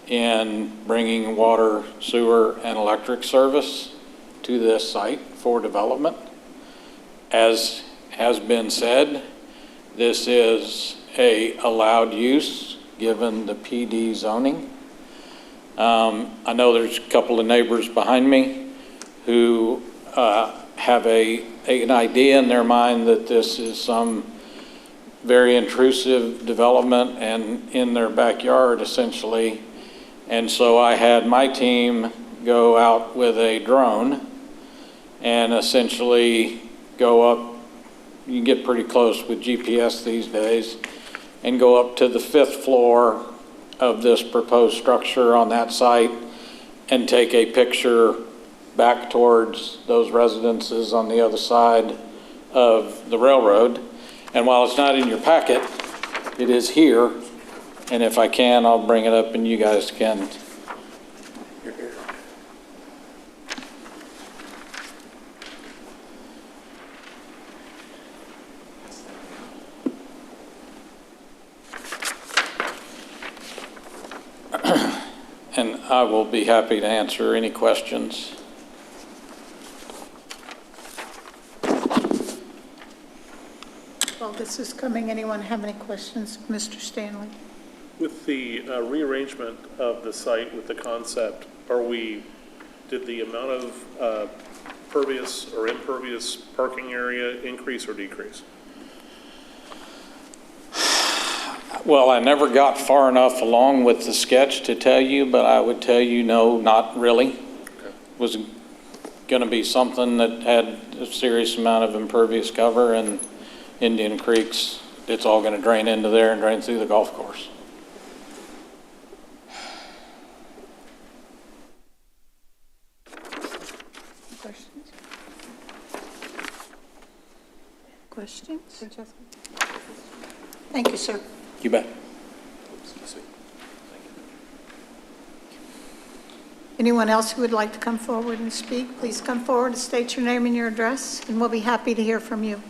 in bringing water, sewer, and electric service to this site for development. As has been said, this is a allowed use given the PD zoning. I know there's a couple of neighbors behind me who have an idea in their mind that this is some very intrusive development and in their backyard essentially. And so I had my team go out with a drone and essentially go up, you can get pretty close with GPS these days, and go up to the 5th floor of this proposed structure on that site and take a picture back towards those residences on the other side of the railroad. And while it's not in your packet, it is here. And if I can, I'll bring it up and you guys can. And I will be happy to answer any questions.
while this is coming, anyone have any questions? Mr. Stanley?
With the rearrangement of the site with the concept, did the amount of pervious or impervious parking area increase or decrease?
Well, I never got far enough along with the sketch to tell you, but I would tell you, no, not really.
Okay.
Was going to be something that had a serious amount of impervious cover, and Indian Creek's, it's all going to drain into there and drain through the golf course.
Questions? Questions? Thank you, sir.
You bet.
Anyone else who would like to come forward and speak, please come forward and state your name and your address, and we'll be happy to hear from you.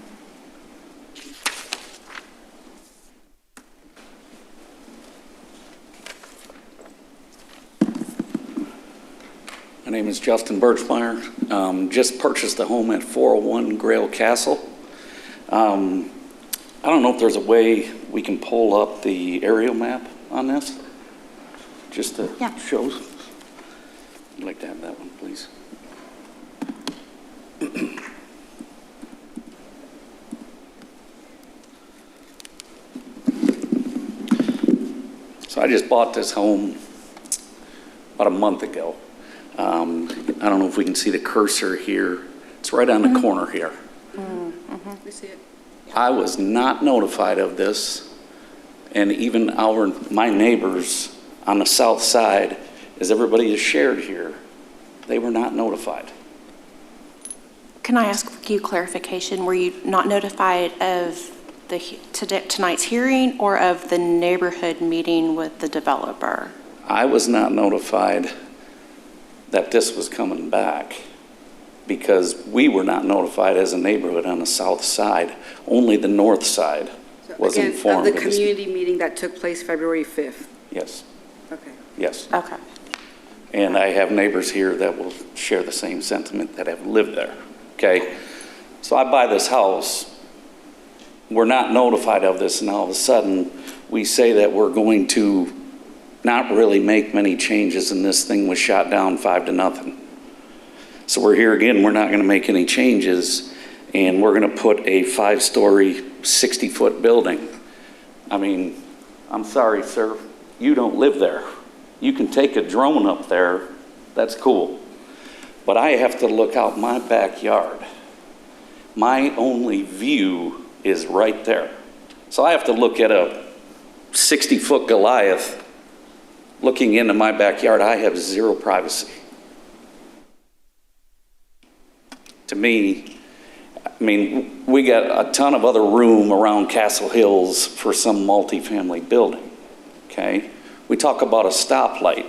My name is Justin Birchmeyer. Just purchased a home at 401 Grail Castle. I don't know if there's a way we can pull up the aerial map on this, just to show. I'd like to have that one, please. So I just bought this home about a month ago. I don't know if we can see the cursor here. It's right on the corner here.
We see it.
I was not notified of this, and even my neighbors on the south side, as everybody is shared here, they were not notified.
Can I ask you clarification? Were you not notified of tonight's hearing or of the neighborhood meeting with the developer?
I was not notified that this was coming back because we were not notified as a neighborhood on the south side. Only the north side was informed.
Of the community meeting that took place February 5th?
Yes.
Okay.
Yes.
Okay.
And I have neighbors here that will share the same sentiment that have lived there, okay? So I buy this house, we're not notified of this, and all of a sudden, we say that we're going to not really make many changes, and this thing was shot down 5-0. So we're here again, we're not gonna make any changes, and we're gonna put a 5-story, 60-foot building. I mean, I'm sorry, sir, you don't live there. You can take a drone up there, that's cool. But I have to look out my backyard. My only view is right there. So I have to look at a 60-foot Goliath looking into my backyard. I have zero privacy. To me, I mean, we got a ton of other room around Castle Hills for some multifamily building, okay? We talk about a stoplight.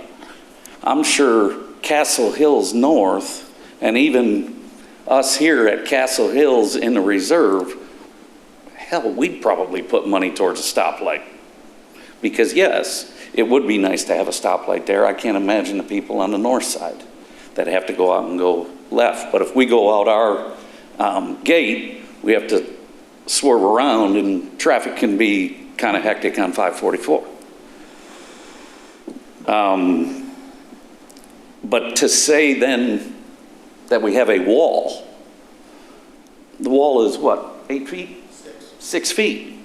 I'm sure Castle Hills North, and even us here at Castle Hills in the reserve, hell, we'd probably put money towards a stoplight. Because yes, it would be nice to have a stoplight there. I can't imagine the people on the north side that have to go out and go left. But if we go out our gate, we have to swerve around, and traffic can be kind of hectic on 544. But to say then that we have a wall, the wall is what, 8 feet? 6 feet.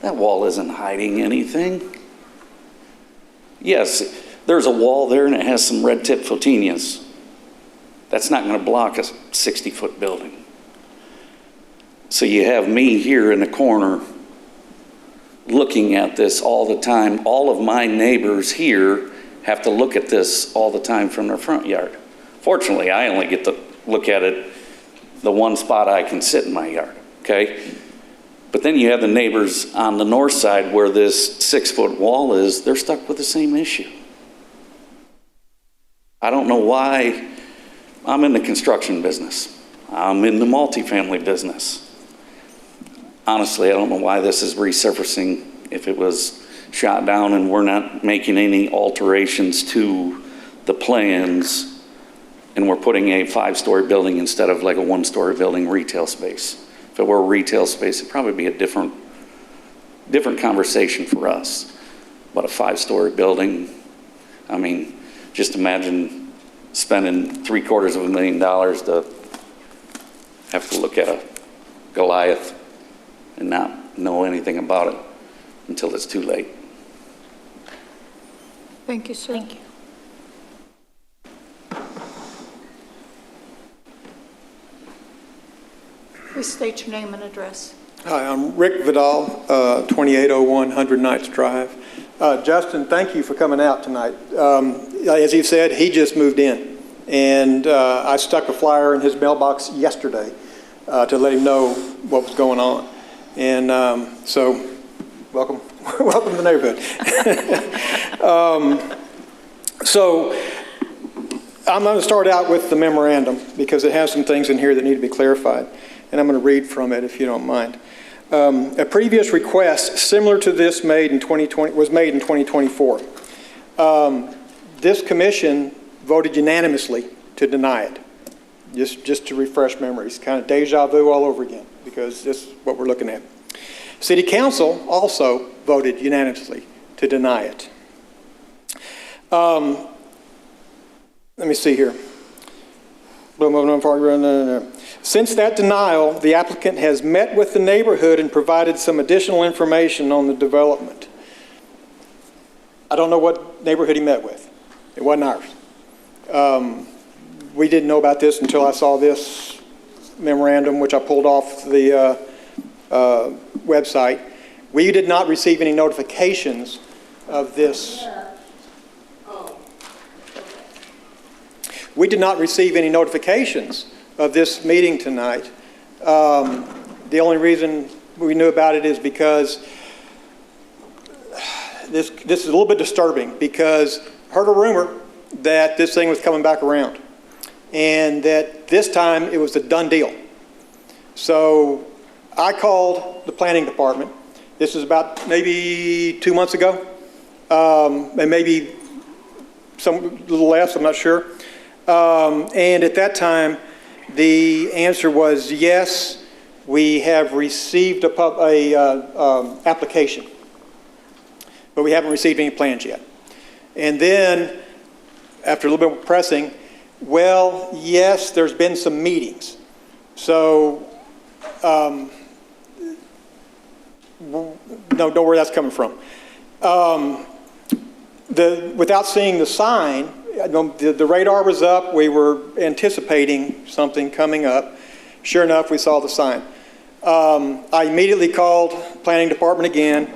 That wall isn't hiding anything. Yes, there's a wall there and it has some red tip photinias. That's not going to block a 60-foot building. So you have me here in the corner looking at this all the time. All of my neighbors here have to look at this all the time from their front yard. Fortunately, I only get to look at it the one spot I can sit in my yard, okay? But then you have the neighbors on the north side where this 6-foot wall is, they're stuck with the same issue. I don't know why. I'm in the construction business. I'm in the multifamily business. Honestly, I don't know why this is resurfacing if it was shot down and we're not making any alterations to the plans and we're putting a 5-story building instead of like a 1-story building retail space. If it were a retail space, it'd probably be a different conversation for us. But a 5-story building, I mean, just imagine spending $750,000 to have to look at a Goliath and not know anything about it until it's too late.
Thank you, sir.
Thank you.
Please state your name and address.
Hi, I'm Rick Vidal, 2801 100 Knights Drive. Justin, thank you for coming out tonight. As you said, he just moved in, and I stuck a flyer in his mailbox yesterday to let him know what was going on. And so, welcome, welcome to the neighborhood. So, I'm going to start out with the memorandum because it has some things in here that need to be clarified, and I'm going to read from it if you don't mind. A previous request similar to this was made in 2024. This commission voted unanimously to deny it. Just to refresh memories, kind of deja vu all over again, because this is what we're looking at. City Council also voted unanimously to deny it. Let me see here. Since that denial, the applicant has met with the neighborhood and provided some additional information on the development. I don't know what neighborhood he met with. It wasn't ours. We didn't know about this until I saw this memorandum, which I pulled off the website. We did not receive any notifications of this. We did not receive any notifications of this meeting tonight. The only reason we knew about it is because this is a little bit disturbing, because I heard a rumor that this thing was coming back around and that this time it was a done deal. So I called the planning department. This is about maybe 2 months ago, and maybe a little less, I'm not sure. And at that time, the answer was yes, we have received a application, but we haven't received any plans yet. And then, after a little bit more pressing, well, yes, there's been some meetings. So, no, don't know where that's coming from. Without seeing the sign, the radar was up. We were anticipating something coming up. Sure enough, we saw the sign. I immediately called planning department again,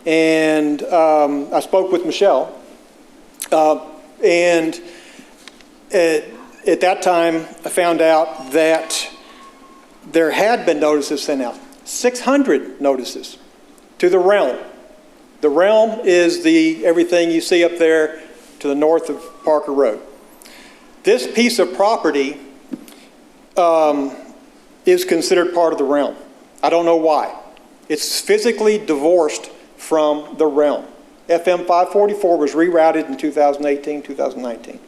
and I spoke with Michelle. And at that time, I found out that there had been notices sent out, 600 notices to the realm. The realm is everything you see up there to the north of Parker Road. This piece of property is considered part of the realm. I don't know why. It's physically divorced from the realm. FM 544 was rerouted in 2018, 2019.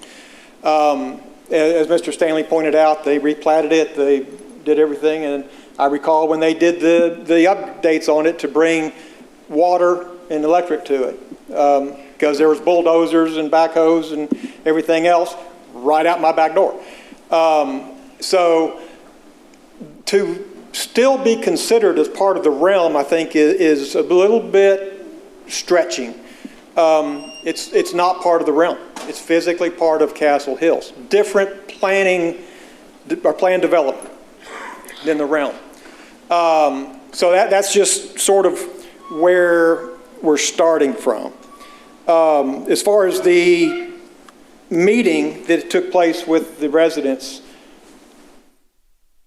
As Mr. Stanley pointed out, they replatted it, they did everything, and I recall when they did the updates on it to bring water and electric to it, because there was bulldozers and backhoes and everything else right out my back door. So to still be considered as part of the realm, I think, is a little bit stretching. It's not part of the realm. It's physically part of Castle Hills. Different planning or plan development than the realm. So that's just sort of where we're starting from. As far as the meeting that took place with the residents,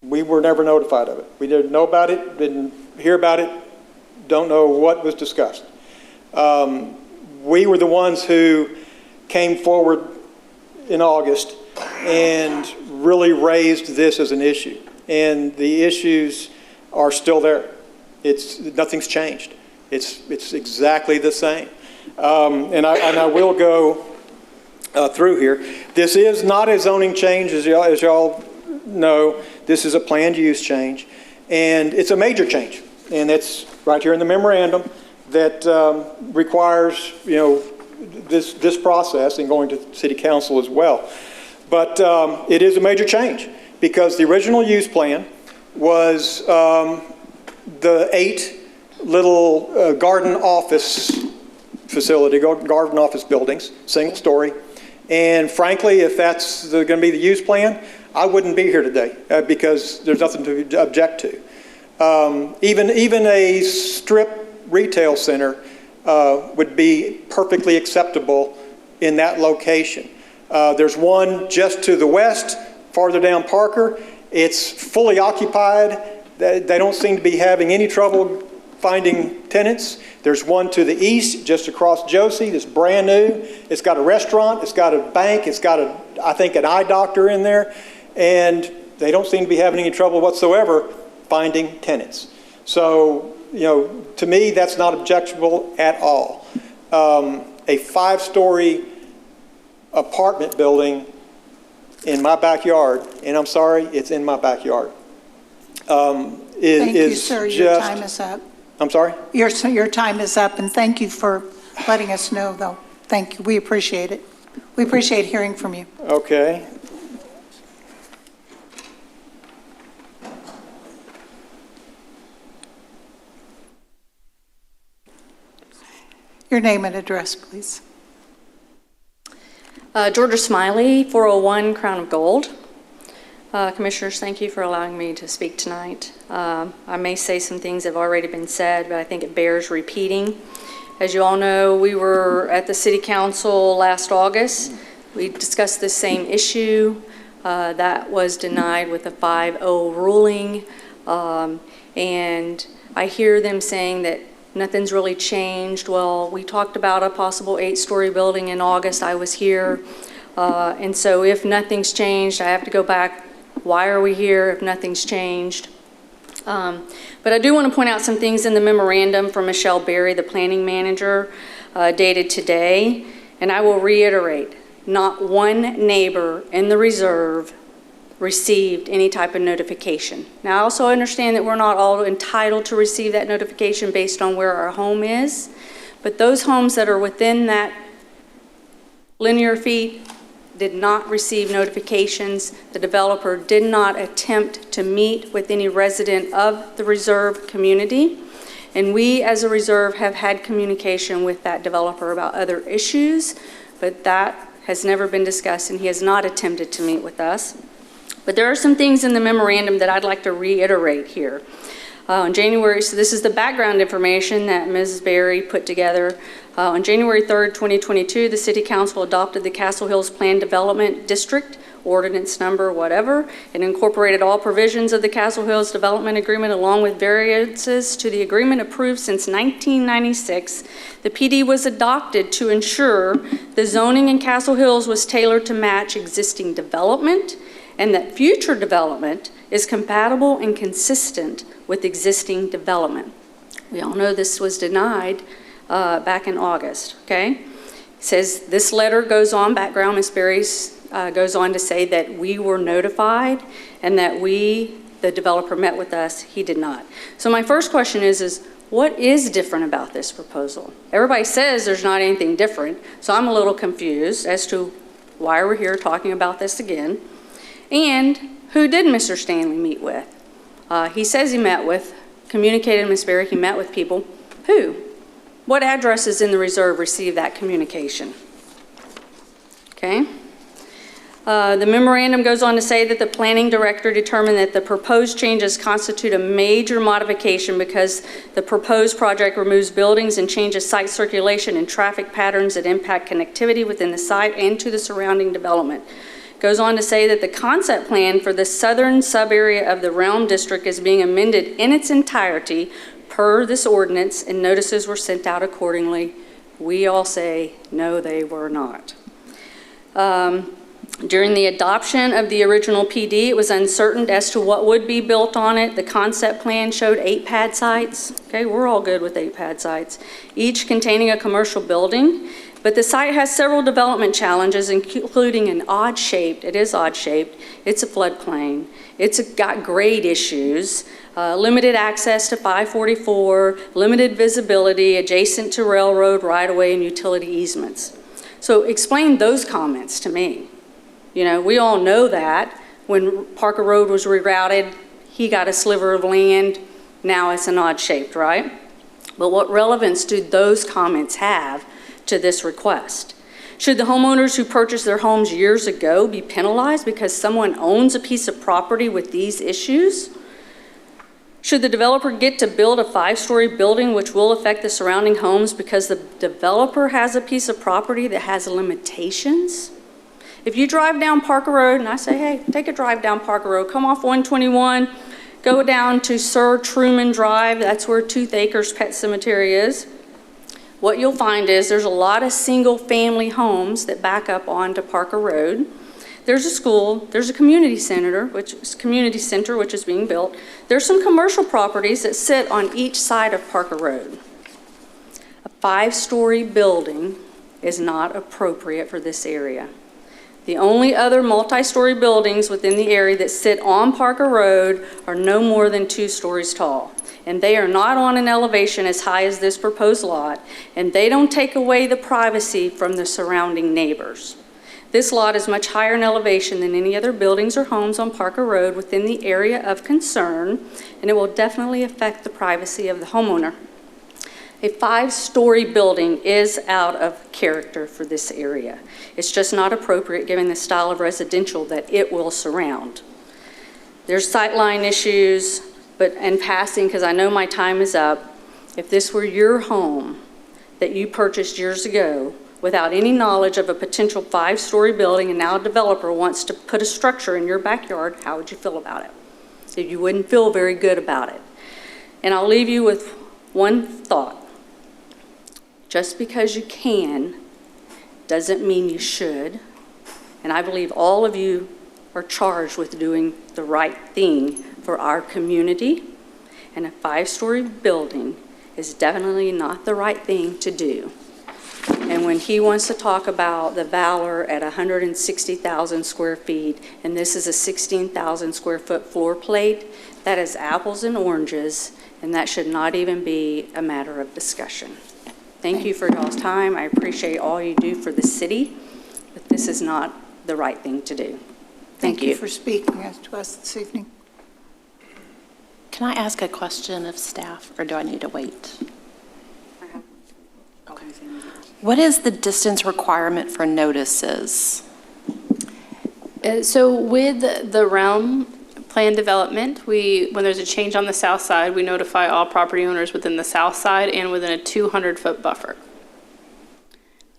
we were never notified of it. We didn't know about it, didn't hear about it, don't know what was discussed. We were the ones who came forward in August and really raised this as an issue. And the issues are still there. Nothing's changed. It's exactly the same. And I will go through here. This is not a zoning change, as y'all know. This is a planned use change. And it's a major change, and it's right here in the memorandum that requires, this process and going to city council as well. But it is a major change because the original use plan was the 8 little garden office facility, garden office buildings, single story. And frankly, if that's going to be the use plan, I wouldn't be here today because there's nothing to object to. Even a strip retail center would be perfectly acceptable in that location. There's one just to the west, farther down Parker. It's fully occupied. They don't seem to be having any trouble finding tenants. There's one to the east, just across Josie, that's brand new. It's got a restaurant, it's got a bank, it's got, I think, an eye doctor in there, and they don't seem to be having any trouble whatsoever finding tenants. So, to me, that's not objectionable at all. A 5-story apartment building in my backyard, and I'm sorry, it's in my backyard.
Thank you, sir. Your time is up.
I'm sorry?
Your time is up, and thank you for letting us know, though. Thank you. We appreciate it. We appreciate hearing from you.
Okay.
Your name and address, please.
Georgia Smiley, 401 Crown of Gold. Commissioners, thank you for allowing me to speak tonight. I may say some things that have already been said, but I think it bears repeating. As you all know, we were at the City Council last August. We discussed this same issue. That was denied with a 5-0 ruling. And I hear them saying that nothing's really changed. Well, we talked about a possible 8-story building in August. I was here. And so if nothing's changed, I have to go back. Why are we here if nothing's changed? But I do want to point out some things in the memorandum from Michelle Berry, the planning manager, dated today. And I will reiterate, not one neighbor in the reserve received any type of notification. Now, I also understand that we're not all entitled to receive that notification based on where our home is, but those homes that are within that linear feet did not receive notifications. The developer did not attempt to meet with any resident of the reserve community. And we, as a reserve, have had communication with that developer about other issues, but that has never been discussed, and he has not attempted to meet with us. But there are some things in the memorandum that I'd like to reiterate here. On January, so this is the background information that Ms. Berry put together. On January 3rd, 2022, the City Council adopted the Castle Hills Planned Development District, ordinance number, whatever. It incorporated all provisions of the Castle Hills Development Agreement along with variances to the agreement approved since 1996. The PD was adopted to ensure the zoning in Castle Hills was tailored to match existing development and that future development is compatible and consistent with existing development. We all know this was denied back in August, okay? It says this letter goes on, background, Ms. Berry goes on to say that we were notified and that the developer met with us. He did not. So my first question is what is different about this proposal? Everybody says there's not anything different, so I'm a little confused as to why we're here talking about this again. And who did Mr. Stanley meet with? He says he met with, communicated Ms. Berry, he met with people. Who? What addresses in the reserve received that communication? Okay. The memorandum goes on to say that the planning director determined that the proposed changes constitute a major modification because the proposed project removes buildings and changes site circulation and traffic patterns that impact connectivity within the site and to the surrounding development. Goes on to say that the concept plan for the southern sub-area of the Realm District is being amended in its entirety per this ordinance, and notices were sent out accordingly. We all say, no, they were not. During the adoption of the original PD, it was uncertain as to what would be built on it. The concept plan showed 8 pad sites. Okay, we're all good with 8 pad sites, each containing a commercial building. But the site has several development challenges, including an odd-shaped, it is odd-shaped, it's a floodplain, it's got grade issues, limited access to 544, limited visibility adjacent to railroad right-of-way and utility easements. So explain those comments to me. You know, we all know that when Parker Road was rerouted, he got a sliver of land, now it's an odd-shaped, right? But what relevance do those comments have to this request? Should the homeowners who purchased their homes years ago be penalized because someone owns a piece of property with these issues? Should the developer get to build a 5-story building which will affect the surrounding homes because the developer has a piece of property that has limitations? If you drive down Parker Road, and I say, hey, take a drive down Parker Road, come off 121, go down to Sir Truman Drive, that's where Tooth Acres Pet Cemetery is. What you'll find is there's a lot of single-family homes that back up onto Parker Road. There's a school, there's a community center, which is being built. There's some commercial properties that sit on each side of Parker Road. A 5-story building is not appropriate for this area. The only other multi-story buildings within the area that sit on Parker Road are no more than 2 stories tall. And they are not on an elevation as high as this proposed lot, and they don't take away the privacy from the surrounding neighbors. This lot is much higher in elevation than any other buildings or homes on Parker Road within the area of concern, and it will definitely affect the privacy of the homeowner. A 5-story building is out of character for this area. It's just not appropriate given the style of residential that it will surround. There's sightline issues, but in passing, because I know my time is up, if this were your home that you purchased years ago without any knowledge of a potential 5-story building and now a developer wants to put a structure in your backyard, how would you feel about it? So you wouldn't feel very good about it. And I'll leave you with one thought. Just because you can doesn't mean you should. And I believe all of you are charged with doing the right thing for our community. And a 5-story building is definitely not the right thing to do. And when he wants to talk about the Valor at 160,000 square feet, and this is a 16,000 square foot floor plate, that is apples and oranges, and that should not even be a matter of discussion. Thank you for y'all's time. I appreciate all you do for the city, but this is not the right thing to do.
Thank you for speaking to us this evening.
Can I ask a question of staff, or do I need to wait? Okay. What is the distance requirement for notices?
So with the realm plan development, when there's a change on the south side, we notify all property owners within the south side and within a 200-foot buffer.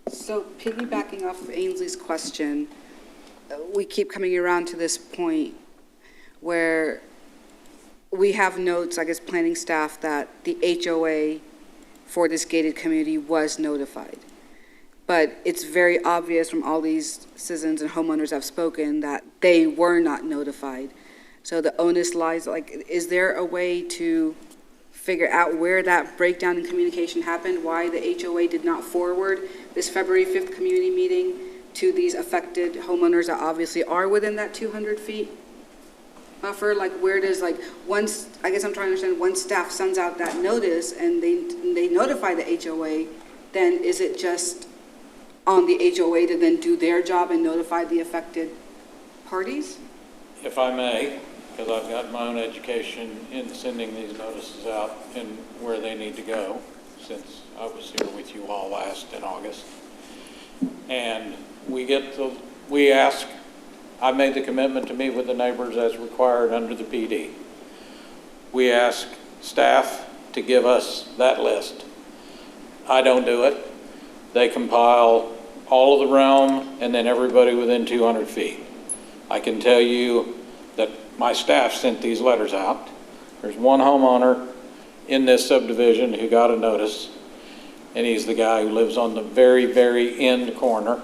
So piggybacking off of Ainsley's question, we keep coming around to this point where we have notes, I guess, planning staff, that the HOA for this gated community was notified. But it's very obvious from all these citizens and homeowners I've spoken that they were not notified. So the onus lies, like, is there a way to figure out where that breakdown in communication happened, why the HOA did not forward this February 5th community meeting to these affected homeowners that obviously are within that 200 feet buffer? Like, where does, like, once, I guess I'm trying to understand, once staff sends out that notice and they notify the HOA, then is it just on the HOA to then do their job and notify the affected parties?
If I may, because I've got my own education in sending these notices out and where they need to go, since I was here with you all last in August. And we ask, I made the commitment to meet with the neighbors as required under the PD. We ask staff to give us that list. I don't do it. They compile all of the realm and then everybody within 200 feet. I can tell you that my staff sent these letters out. There's one homeowner in this subdivision who got a notice, and he's the guy who lives on the very, very end corner.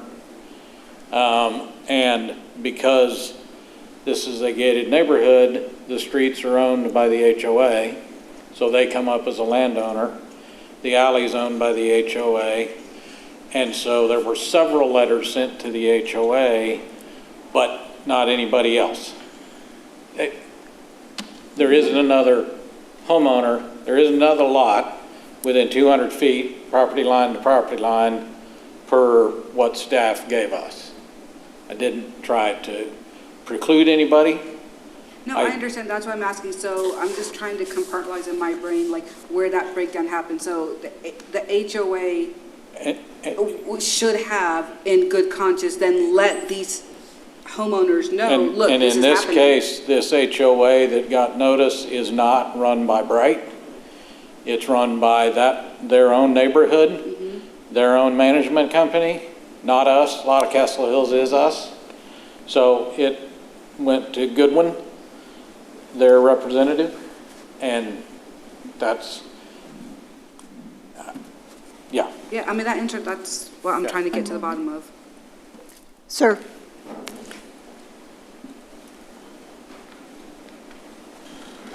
And because this is a gated neighborhood, the streets are owned by the HOA, so they come up as a landowner. The alley's owned by the HOA. And so there were several letters sent to the HOA, but not anybody else. There isn't another homeowner, there isn't another lot within 200 feet, property line to property line, per what staff gave us. I didn't try to preclude anybody.
No, I understand, that's why I'm asking, so I'm just trying to compartmentalize in my brain, like, where that breakdown happened. So the HOA should have, in good conscience, then let these homeowners know, look,
And
this
in
is
this
happening.
case, this HOA that got notice is not run by Bright. It's run by their own neighborhood, their own management company, not us. A lot of Castle Hills is us. So it went to Goodwin, their representative, and that's, yeah.
Yeah, I mean, that's what I'm trying to get to the bottom of.
Sir?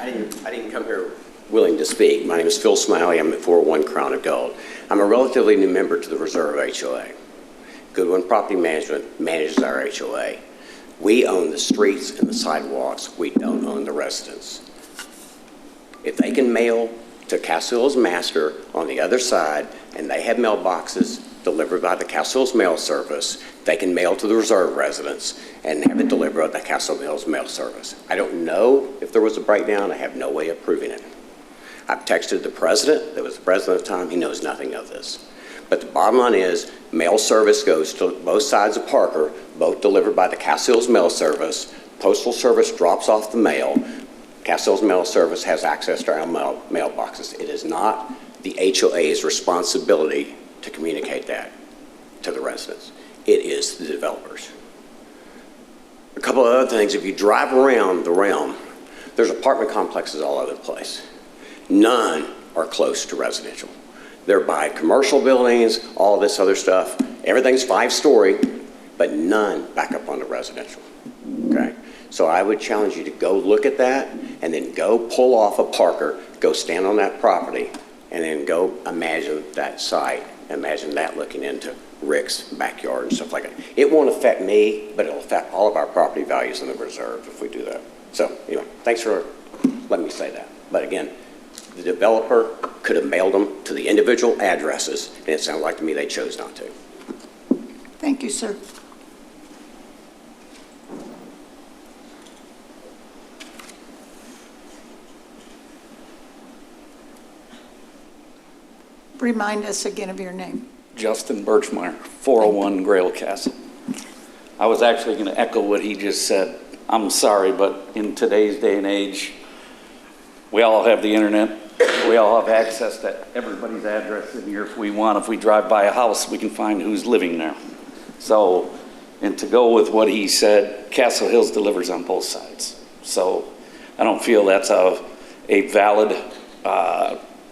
I didn't come here willing to speak. My name is Phil Smiley. I'm at 401 Crown of Gold. I'm a relatively new member to the Reserve HOA. Goodwin Property Management manages our HOA. We own the streets and the sidewalks. We don't own the residents. If they can mail to Castle Hills Master on the other side, and they have mailboxes delivered by the Castle Hills Mail Service, they can mail to the Reserve residents and have it delivered by the Castle Hills Mail Service. I don't know if there was a breakdown. I have no way of proving it. I've texted the president, that was the president at the time. He knows nothing of this. But the bottom line is, mail service goes to both sides of Parker, both delivered by the Castle Hills Mail Service. Postal Service drops off the mail. Castle Hills Mail Service has access to our mailboxes. It is not the HOA's responsibility to communicate that to the residents. It is the developers. A couple of other things, if you drive around the realm, there's apartment complexes all over the place. None are close to residential. They're by commercial buildings, all this other stuff. Everything's 5-story, but none back up on the residential, okay? So I would challenge you to go look at that and then go pull off a Parker, go stand on that property, and then go imagine that site. Imagine that looking into Rick's backyard and stuff like that. It won't affect me, but it'll affect all of our property values in the reserve if we do that. So, anyway, thanks for letting me say that. But again, the developer could have mailed them to the individual addresses, and it sounded like to me they chose not to.
Thank you, sir. Remind us again of your name.
Justin Birchmeyer, 401 Grail Castle. I was actually going to echo what he just said. I'm sorry, but in today's day and age, we all have the internet. We all have access to everybody's address in here if we want. If we drive by a house, we can find who's living there. So, and to go with what he said, Castle Hills delivers on both sides. So I don't feel that's a valid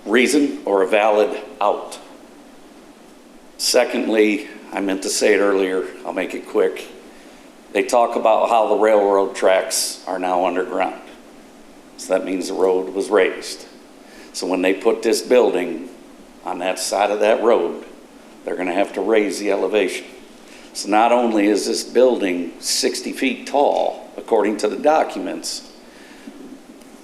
reason or a valid out. Secondly, I meant to say it earlier, I'll make it quick. They talk about how the railroad tracks are now underground. So that means the road was raised. So when they put this building on that side of that road, they're going to have to raise the elevation. So not only is this building 60 feet tall, according to the documents,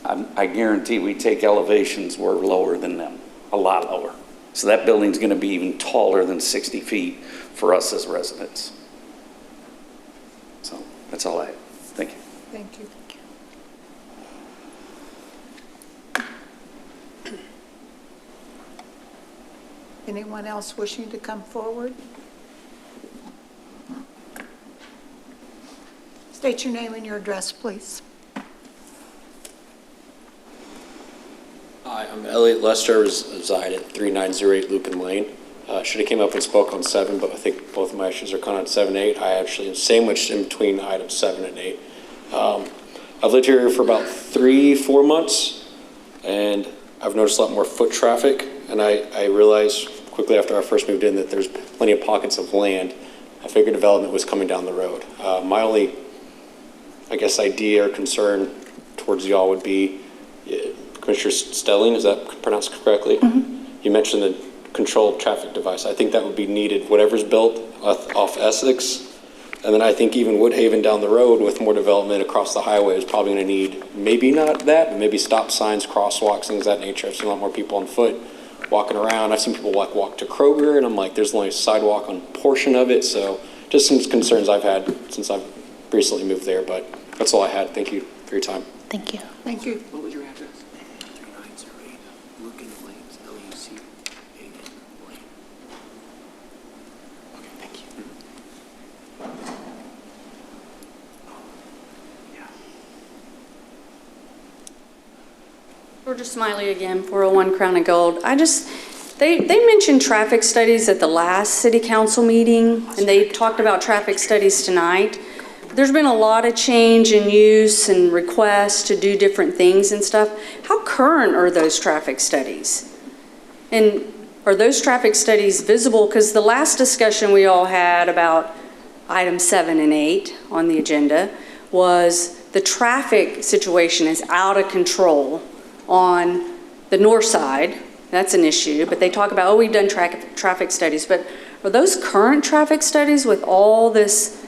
I guarantee we take elevations were lower than them, a lot lower. So that building's going to be even taller than 60 feet for us as residents. So that's all I have. Thank you.
Thank you. Anyone else wishing to come forward? State your name and your address, please.
Hi, I'm Elliot Lester, reside at 3908 Lucan Lane. Should have came up and spoke on 7, but I think both of my issues are kind of on 7 and 8. I actually am sandwiched in between items 7 and 8. I've lived here for about 3-4 months, and I've noticed a lot more foot traffic, and I realized quickly after I first moved in that there's plenty of pockets of land. I figured development was coming down the road. My only, I guess, idea or concern towards y'all would be, Commissioner Stelling, is that pronounced correctly? Mm-hmm. You mentioned the controlled traffic device. I think that would be needed, whatever's built off Essex. And then I think even Woodhaven down the road with more development across the highway is probably going to need, maybe not that, but maybe stop signs, crosswalks, things of that nature. I've seen a lot more people on foot walking around. I've seen people walk to Kroger, and I'm like, there's only a sidewalk on a portion of it. So just some concerns I've had since I've recently moved there, but that's all I had. Thank you for your time.
Thank you.
Thank you.
What was your address? 3908 Lucan Lane, Lucan Lane. Okay, thank you.
Georgia Smiley again, 401 Crown of Gold. They mentioned traffic studies at the last city council meeting, and they talked about traffic studies tonight. There's been a lot of change in use and requests to do different things and stuff. How current are those traffic studies? And are those traffic studies visible? Because the last discussion we all had about items 7 and 8 on the agenda was the traffic situation is out of control on the north side. That's an issue, but they talk about, oh, we've done traffic studies, but are those current traffic studies with all this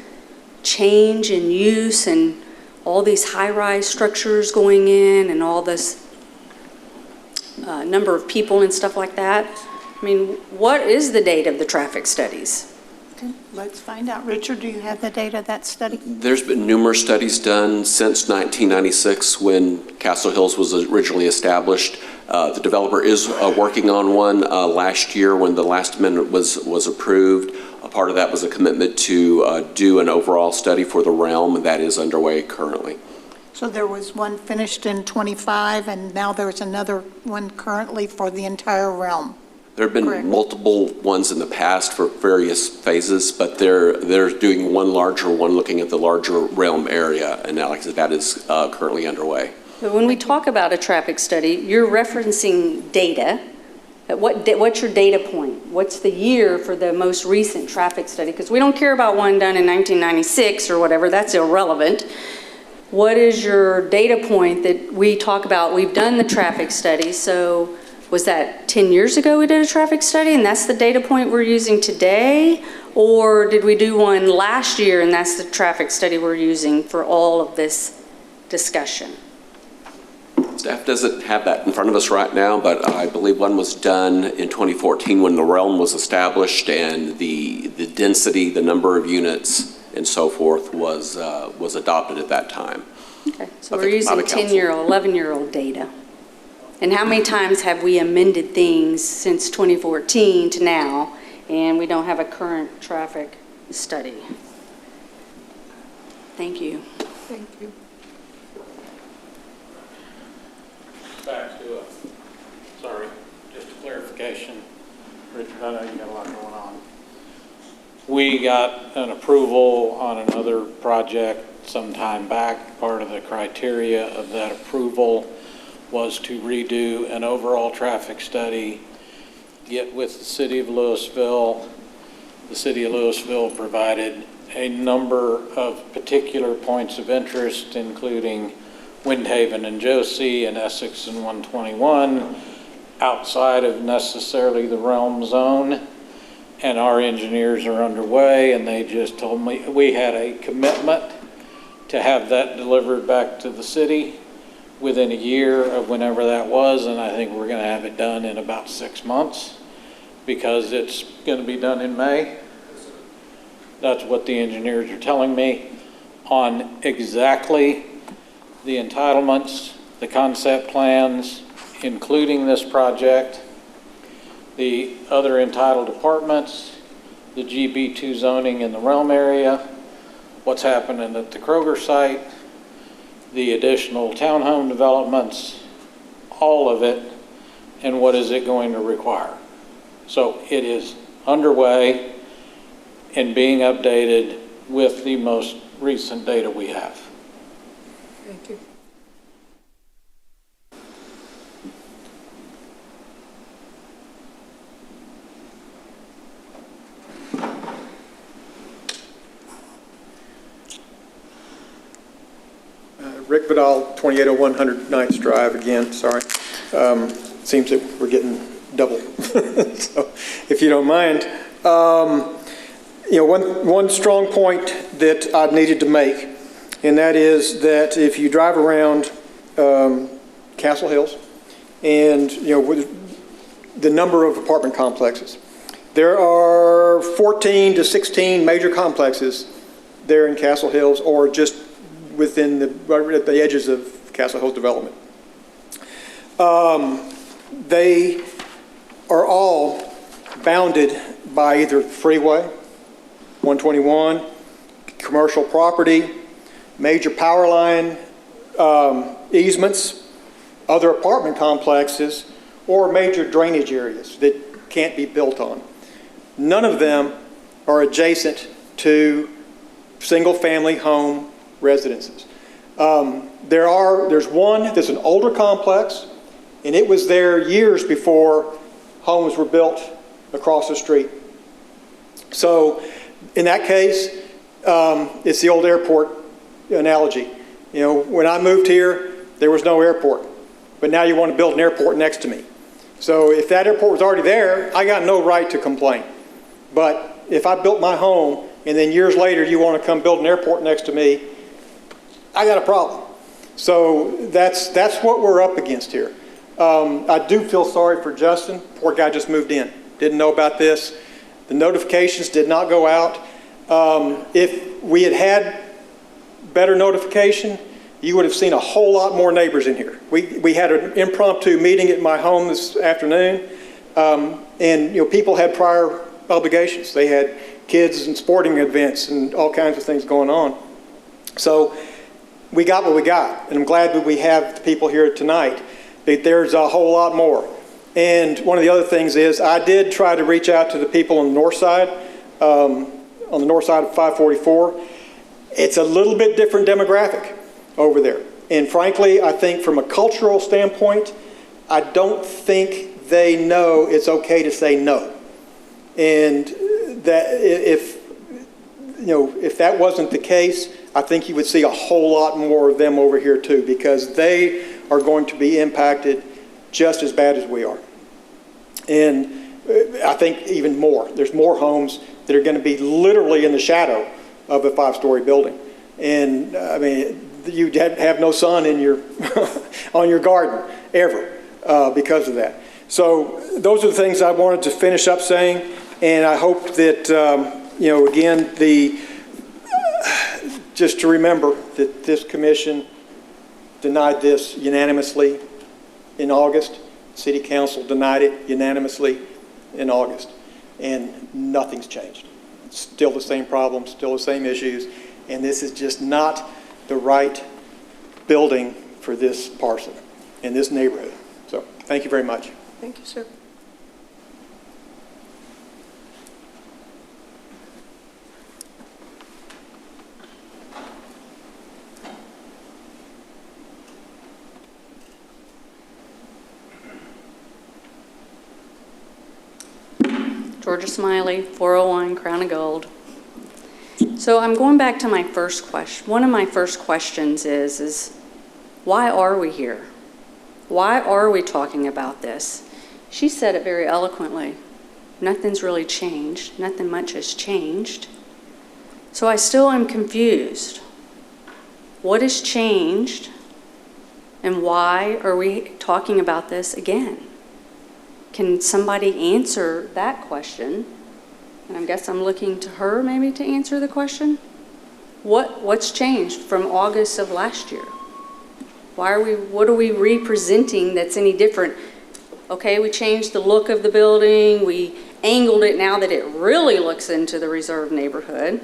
change in use and all these high-rise structures going in and all this number of people and stuff like that? I mean, what is the date of the traffic studies?
Okay, let's find out. Richard, do you have the date of that study?
There's been numerous studies done since 1996 when Castle Hills was originally established. The developer is working on one last year when the last amendment was approved. A part of that was a commitment to do an overall study for the realm, and that is underway currently.
So there was one finished in 25, and now there's another one currently for the entire realm.
There have been
Correct.
multiple ones in the past for various phases, but they're doing one larger one looking at the larger realm area, and now, like I said, that is currently underway.
But when we talk about a traffic study, you're referencing data. What's your data point? What's the year for the most recent traffic study? Because we don't care about one done in 1996 or whatever, that's irrelevant. What is your data point that we talk about? We've done the traffic study, so was that 10 years ago we did a traffic study and that's the data point we're using today? Or did we do one last year and that's the traffic study we're using for all of this discussion?
Staff doesn't have that in front of us right now, but I believe one was done in 2014 when the realm was established and the density, the number of units and so forth was adopted at that time.
Okay, so we're using 10-year-old, 11-year-old data. And how many times have we amended things since 2014 to now, and we don't have a current traffic study? Thank you.
Thank you.
Back to, sorry, just a clarification. Richard, I know you got a lot going on. We got an approval on another project some time back. Part of the criteria of that approval was to redo an overall traffic study, get with the city of Lewisville. The city of Lewisville provided a number of particular points of interest, including Windhaven and Josie and Essex and 121, outside of necessarily the realm zone. And our engineers are underway, and they just told me we had a commitment to have that delivered back to the city within a year of whenever that was, and I think we're going to have it done in about 6 months because it's going to be done in May. That's what the engineers are telling me on exactly the entitlements, the concept plans, including this project, the other entitled apartments, the GB2 zoning in the realm area, what's happening at the Kroger site, the additional townhome developments, all of it, and what is it going to require. So it is underway and being updated with the most recent data we have.
Thank you.
Rick Vidal, 2801 109th Drive again, sorry. Seems that we're getting double. So, if you don't mind. One strong point that I needed to make, and that is that if you drive around Castle Hills and, with the number of apartment complexes, there are 14 to 16 major complexes there in Castle Hills, or just within right at the edges of Castle Hills development. They are all bounded by either freeway, 121, commercial property, major power line easements, other apartment complexes, or major drainage areas that can't be built on. None of them are adjacent to single-family home residences. There's one that's an older complex, and it was there years before homes were built across the street. So in that case, it's the old airport analogy. When I moved here, there was no airport, but now you want to build an airport next to me. So if that airport was already there, I got no right to complain. But if I built my home and then years later you want to come build an airport next to me, I got a problem. So that's what we're up against here. I do feel sorry for Justin. Poor guy just moved in. Didn't know about this. The notifications did not go out. If we had had better notification, you would have seen a whole lot more neighbors in here. We had an impromptu meeting at my home this afternoon, and people had prior obligations. They had kids and sporting events and all kinds of things going on. So we got what we got, and I'm glad that we have the people here tonight. That there's a whole lot more. And one of the other things is I did try to reach out to the people on the north side, of 544. It's a little bit different demographic over there. And frankly, I think from a cultural standpoint, I don't think they know it's okay to say no. And that if that wasn't the case, I think you would see a whole lot more of them over here too, because they are going to be impacted just as bad as we are. And I think even more. There's more homes that are going to be literally in the shadow of a 5-story building. And I mean, you have no sun in your on your garden ever because of that. So those are the things I wanted to finish up saying, and I hope that again, just to remember that this commission denied this unanimously in August. City Council denied it unanimously in August, and nothing's changed. It's still the same problems, still the same issues, and this is just not the right building for this parcel in this neighborhood. So thank you very much.
Thank you, sir.
Georgia Smiley, 401 Crown of Gold. So I'm going back to my first question. One of my first questions is why are we here? Why are we talking about this? She said it very eloquently. Nothing's really changed. Nothing much has changed. So I still am confused. What has changed, and why are we talking about this again? Can somebody answer that question? And I guess I'm looking to her maybe to answer the question. What's changed from August of last year? What are we representing that's any different? Okay, we changed the look of the building. We angled it now that it really looks into the reserve neighborhood.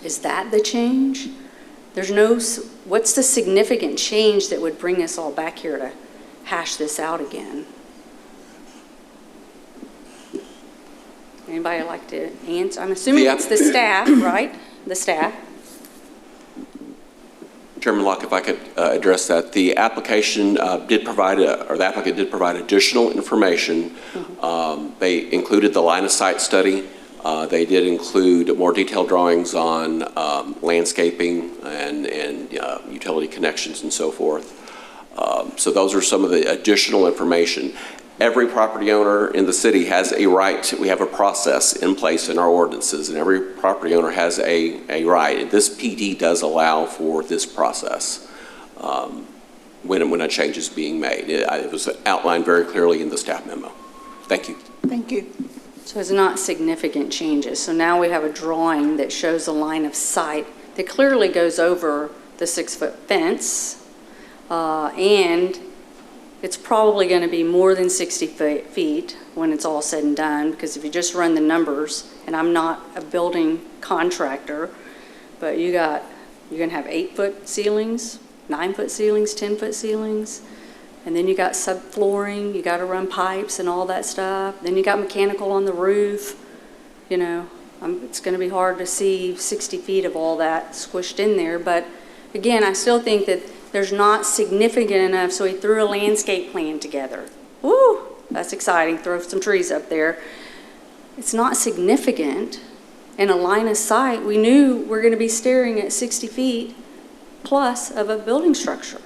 Is that the change? What's the significant change that would bring us all back here to hash this out again? Anybody like to answer? I'm assuming it's the staff, right? The staff.
Chairman Locke, if I could address that. The application the applicant did provide additional information. Mm-hmm. They included the line of sight study. They did include more detailed drawings on landscaping and utility connections and so forth. So those are some of the additional information. Every property owner in the city has a right. We have a process in place in our ordinances, and every property owner has a right. And this PD does allow for this process when a change is being made. It was outlined very clearly in the staff memo. Thank you.
Thank you.
So it's not significant changes. So now we have a drawing that shows a line of sight that clearly goes over the 6-foot fence, and it's probably going to be more than 60 feet when it's all said and done, because if you just run the numbers, and I'm not a building contractor, but you're going to have 8-foot ceilings, 9-foot ceilings, 10-foot ceilings, and then you got subflooring, you got to run pipes and all that stuff. Then you got mechanical on the roof. You know, it's going to be hard to see 60 feet of all that squished in there, but again, I still think that there's not significant enough, so he threw a landscape plan together. Woo, that's exciting, throw some trees up there. It's not significant. In a line of sight, we knew we're going to be staring at 60 feet plus of a building structure.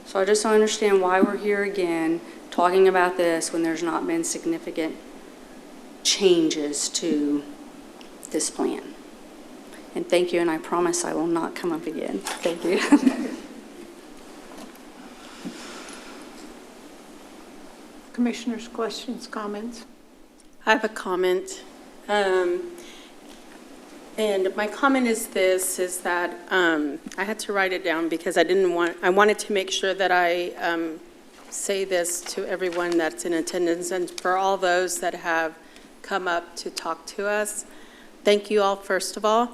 So I just don't understand why we're here again talking about this when there's not been significant changes to this plan. And thank you, and I promise I will not come up again. Thank you.
Commissioners, questions, comments?
I have a comment. And my comment is this, is that I had to write it down because I wanted to make sure that I say this to everyone that's in attendance and for all those that have come up to talk to us. Thank you all, first of all.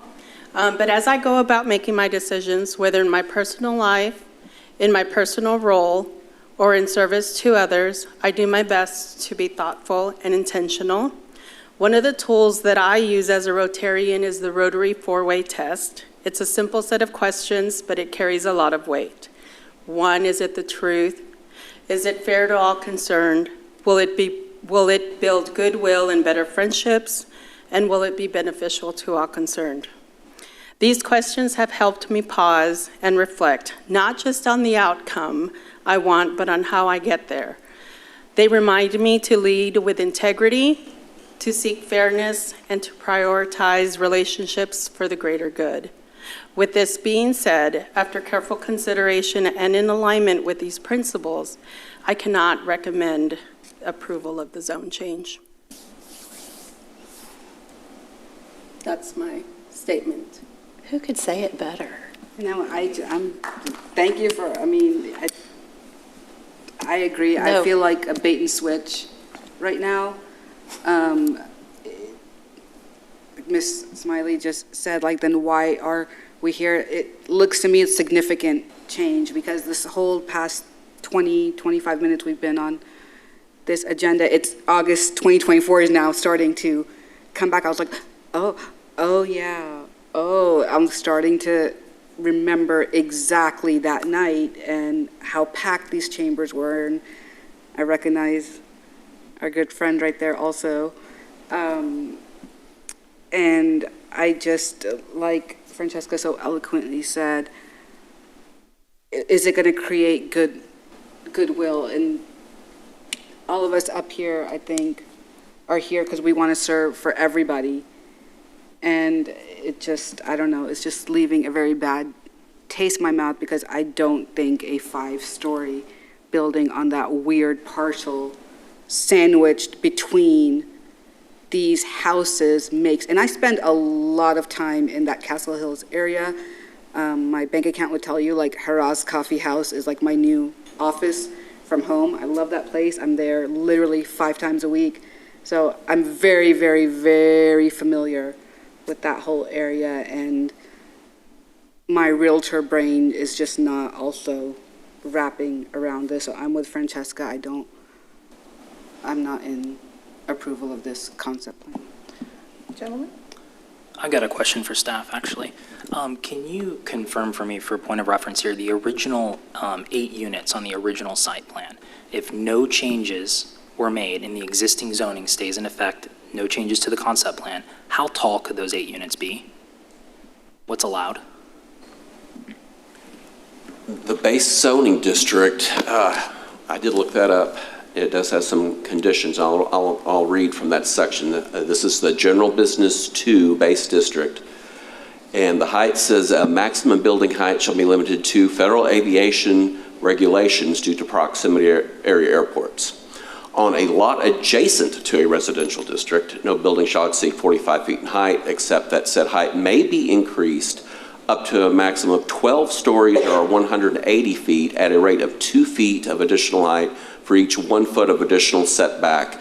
But as I go about making my decisions, whether in my personal life, in my personal role, or in service to others, I do my best to be thoughtful and intentional. One of the tools that I use as a Rotarian is the Rotary 4-way test. It's a simple set of questions, but it carries a lot of weight. 1, is it the truth? Is it fair to all concerned? Will it build goodwill and better friendships? And will it be beneficial to all concerned? These questions have helped me pause and reflect, not just on the outcome I want, but on how I get there. They remind me to lead with integrity, to seek fairness, and to prioritize relationships for the greater good. With this being said, after careful consideration and in alignment with these principles, I cannot recommend approval of the zone change. That's my statement.
Who could say it better?
No, thank you for, I agree.
No.
I feel like a bait and switch right now. Ms. Smiley just said, then why are we here? It looks to me it's significant change because this whole past 20, 25 minutes we've been on this agenda, it's August 2024 is now starting to come back. I was like, oh yeah, I'm starting to remember exactly that night and how packed these chambers were, and I recognize our good friend right there also. And I just, like Francesca so eloquently said, is it going to create goodwill? And all of us up here, I think, are here because we want to serve for everybody. And it just, I don't know, it's just leaving a very bad taste in my mouth because I don't think a 5-story building on that weird parcel sandwiched between these houses makes, and I spend a lot of time in that Castle Hills area. My bank account would tell you Haraz Coffee House is my new office from home. I love that place. I'm there literally 5 times a week. So I'm very, very, very familiar with that whole area, and my realtor brain is just not also wrapping around this. So I'm with Francesca. I'm not in approval of this concept plan.
Gentlemen?
I got a question for staff, actually. Can you confirm for me, for a point of reference here, the original 8 units on the original site plan, if no changes were made and the existing zoning stays in effect, no changes to the concept plan, how tall could those 8 units be? What's allowed?
The base zoning district, I did look that up, It does have some conditions. I'll read from that section. This is the General Business 2 base district. And the height says a maximum building height shall be limited to federal aviation regulations due to proximity area airports. On a lot adjacent to a residential district, no building shall exceed 45 feet in height, except that said height may be increased up to a maximum of 12 stories or 180 feet at a rate of 2 feet of additional height for each 1 foot of additional setback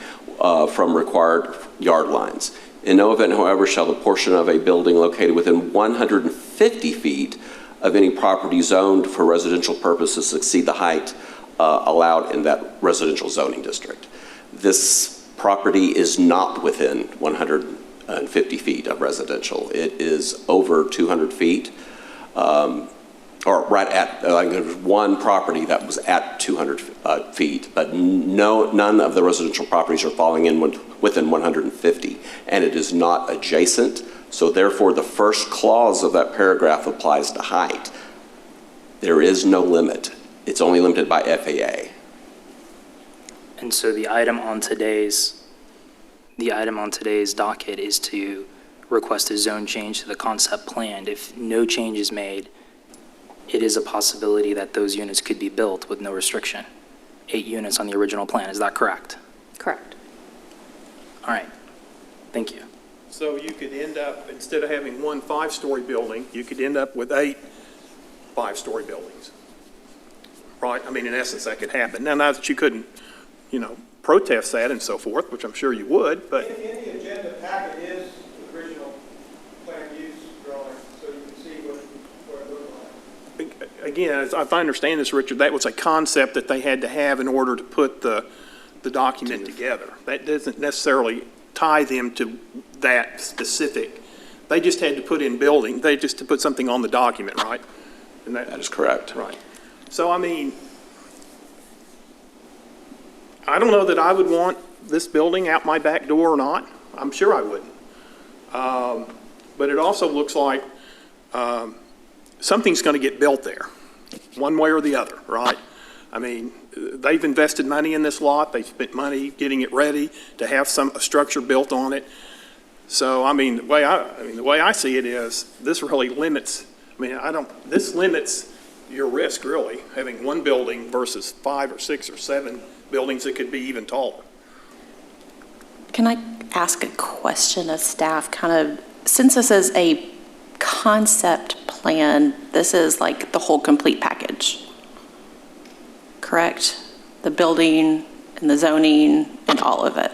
from required yard lines. In no event, however, shall the portion of a building located within 150 feet of any property zoned for residential purposes exceed the height allowed in that residential zoning district. This property is not within 150 feet of residential. It is over 200 feet, or right at, there's one property that was at 200 feet, but none of the residential properties are falling in within 150, and it is not adjacent. So therefore, the first clause of that paragraph applies to height. There is no limit. It's only limited by FAA.
And so the item on today's docket is to request a zone change to the concept plan. If no change is made, it is a possibility that those units could be built with no restriction. 8 units on the original plan, is that correct?
Correct.
All right, thank you.
So you could end up, instead of having 1 5-story building, you could end up with 8 5-story buildings. Right? I mean, in essence, that could happen. Now, not that you couldn't, protest that and so forth, which I'm sure you would, but.
In the agenda packet is the original plan use drawing, so you can see what it looked like.
Again, if I understand this, Richard, that was a concept that they had to have in order to put the document together. That doesn't necessarily tie them to that specific. They just had to put in building. They just to put something on the document, right? And that
is correct.
Right. So, I mean, I don't know that I would want this building out my back door or not. I'm sure I wouldn't. But it also looks like something's going to get built there, one way or the other, right? I mean, they've invested money in this lot. They've spent money getting it ready to have a structure built on it. So, I mean, the way I see it is this really limits. This limits your risk, really, having 1 building versus 5 or 6 or 7 buildings that could be even taller.
Can I ask a question of staff? Since this is a concept plan, this is like the whole complete package, correct? The building and the zoning and all of it.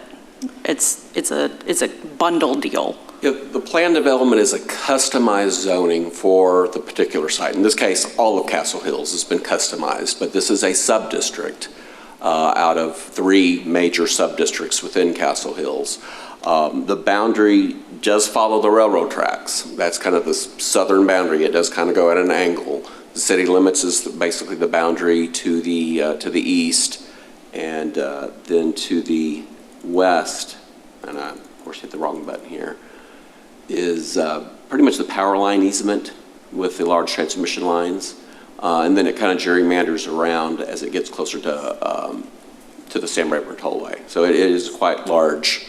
It's a bundle deal.
Yeah, the plan development is a customized zoning for the particular site. In this case, all of Castle Hills has been customized, but this is a sub-district out of 3 major sub-districts within Castle Hills. The boundary does follow the railroad tracks. That's kind of the southern boundary. It does kind of go at an angle. The city limits is basically the boundary to the east, and then to the west, and I, of course, hit the wrong button here, is pretty much the power line easement with the large transmission lines. And then it kind of gerrymanders around as it gets closer to the Sam Rayburn Tollway. So it is quite large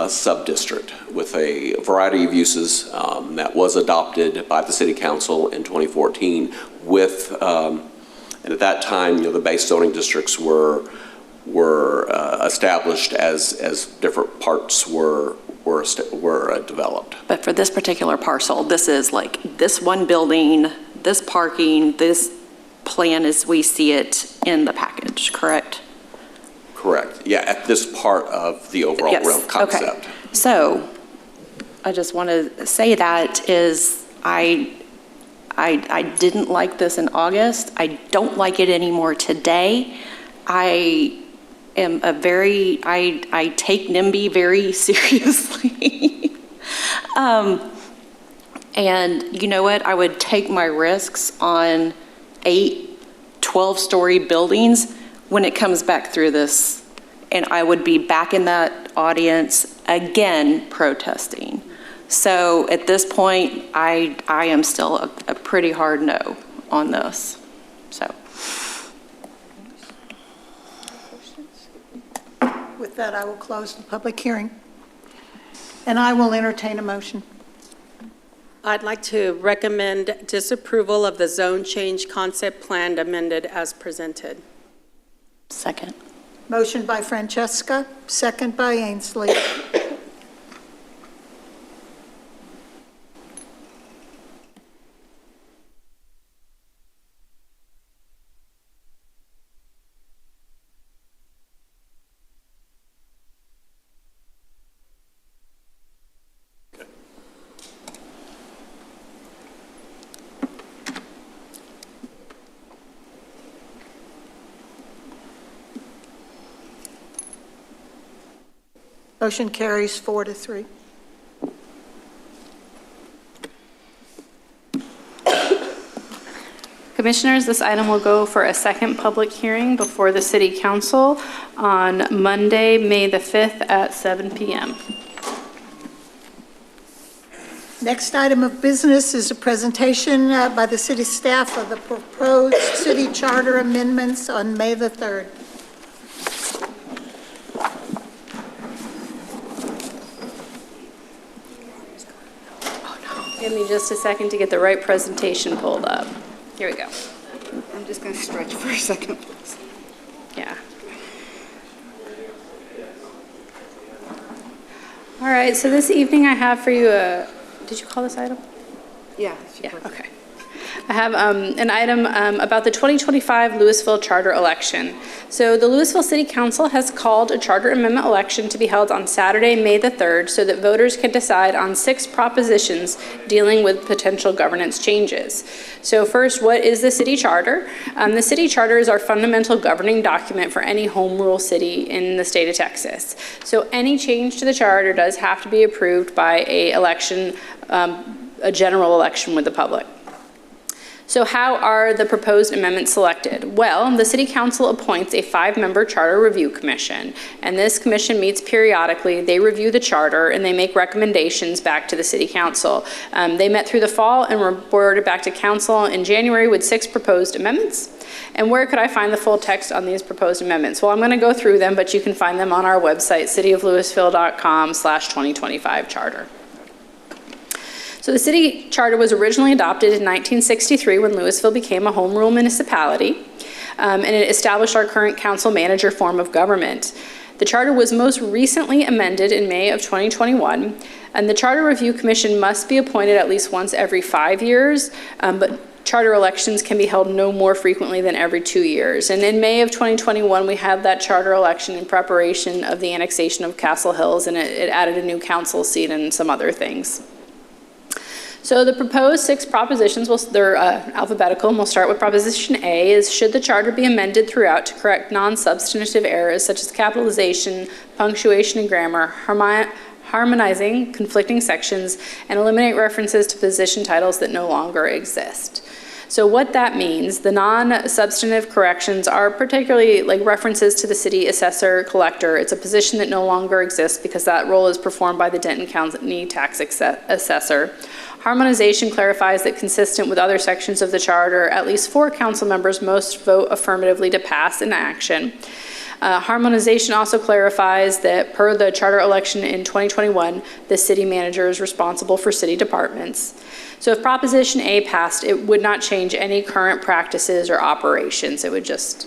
sub-district with a variety of uses that was adopted by the City Council in 2014 with, and at that time, the base zoning districts were established as different parts were developed.
But for this particular parcel, this is like this 1 building, this parking, this plan as we see it in the package, correct?
Correct. Yeah, at this part of the overall realm concept.
Okay. So I just want to say that is I didn't like this in August. I don't like it anymore today. I am I take NIMBY very seriously. And you know what? I would take my risks on 8, 12-story buildings when it comes back through this. And I would be back in that audience again protesting. So at this point, I am still a pretty hard no on this. So.
With that, I will close the public hearing. And I will entertain a motion.
I'd like to recommend disapproval of the zone change concept plan amended as presented.
Second.
Motion by Francesca, second by Ainsley. Motion carries 4-3.
Commissioners, this item will go for a second public hearing before the City Council on Monday, May the 5th at 7 p.m.
Next item of business is a presentation by the city staff of the proposed city charter amendments on May the 3rd.
Give me just a second to get the right presentation pulled up. Here we go.
I'm just going to stretch for a second, please.
Yeah. All right, so this evening I have for you a, did you call this item?
Yeah.
Okay. I have an item about the 2025 Lewisville charter election. So the Lewisville City Council has called a charter amendment election to be held on Saturday, May the 3rd, so that voters can decide on 6 propositions dealing with potential governance changes. So first, what is the city charter? The city charter is our fundamental governing document for any home rule city in the state of Texas. So any change to the charter does have to be approved by a general election with the public. So how are the proposed amendments selected? Well, the City Council appoints a 5-member Charter Review Commission, and this commission meets periodically. They review the charter, and they make recommendations back to the City Council. They met through the fall and reported back to Council in January with 6 proposed amendments. And where could I find the full text on these proposed amendments? Well, I'm going to go through them, but you can find them on our website, cityoflewisville.com/2025charter. So the city charter was originally adopted in 1963 when Lewisville became a home rule municipality, and it established our current council manager form of government. The charter was most recently amended in May of 2021, and the Charter Review Commission must be appointed at least once every 5 years, but charter elections can be held no more frequently than every 2 years. And in May of 2021, we had that charter election in preparation of the annexation of Castle Hills, and it added a new council seat and some other things. So the proposed 6 propositions, they're alphabetical, and we'll start with Proposition A, is should the charter be amended throughout to correct non-substantive errors such as capitalization, punctuation, and grammar, harmonizing conflicting sections, and eliminate references to position titles that no longer exist. So what that means, the non-substantive corrections are particularly like references to the city assessor collector. It's a position that no longer exists because that role is performed by the Denton County tax assessor. Harmonization clarifies that consistent with other sections of the charter, at least 4 council members must vote affirmatively to pass an action. Harmonization also clarifies that per the charter election in 2021, the city manager is responsible for city departments. So if Proposition A passed, it would not change any current practices or operations. It would just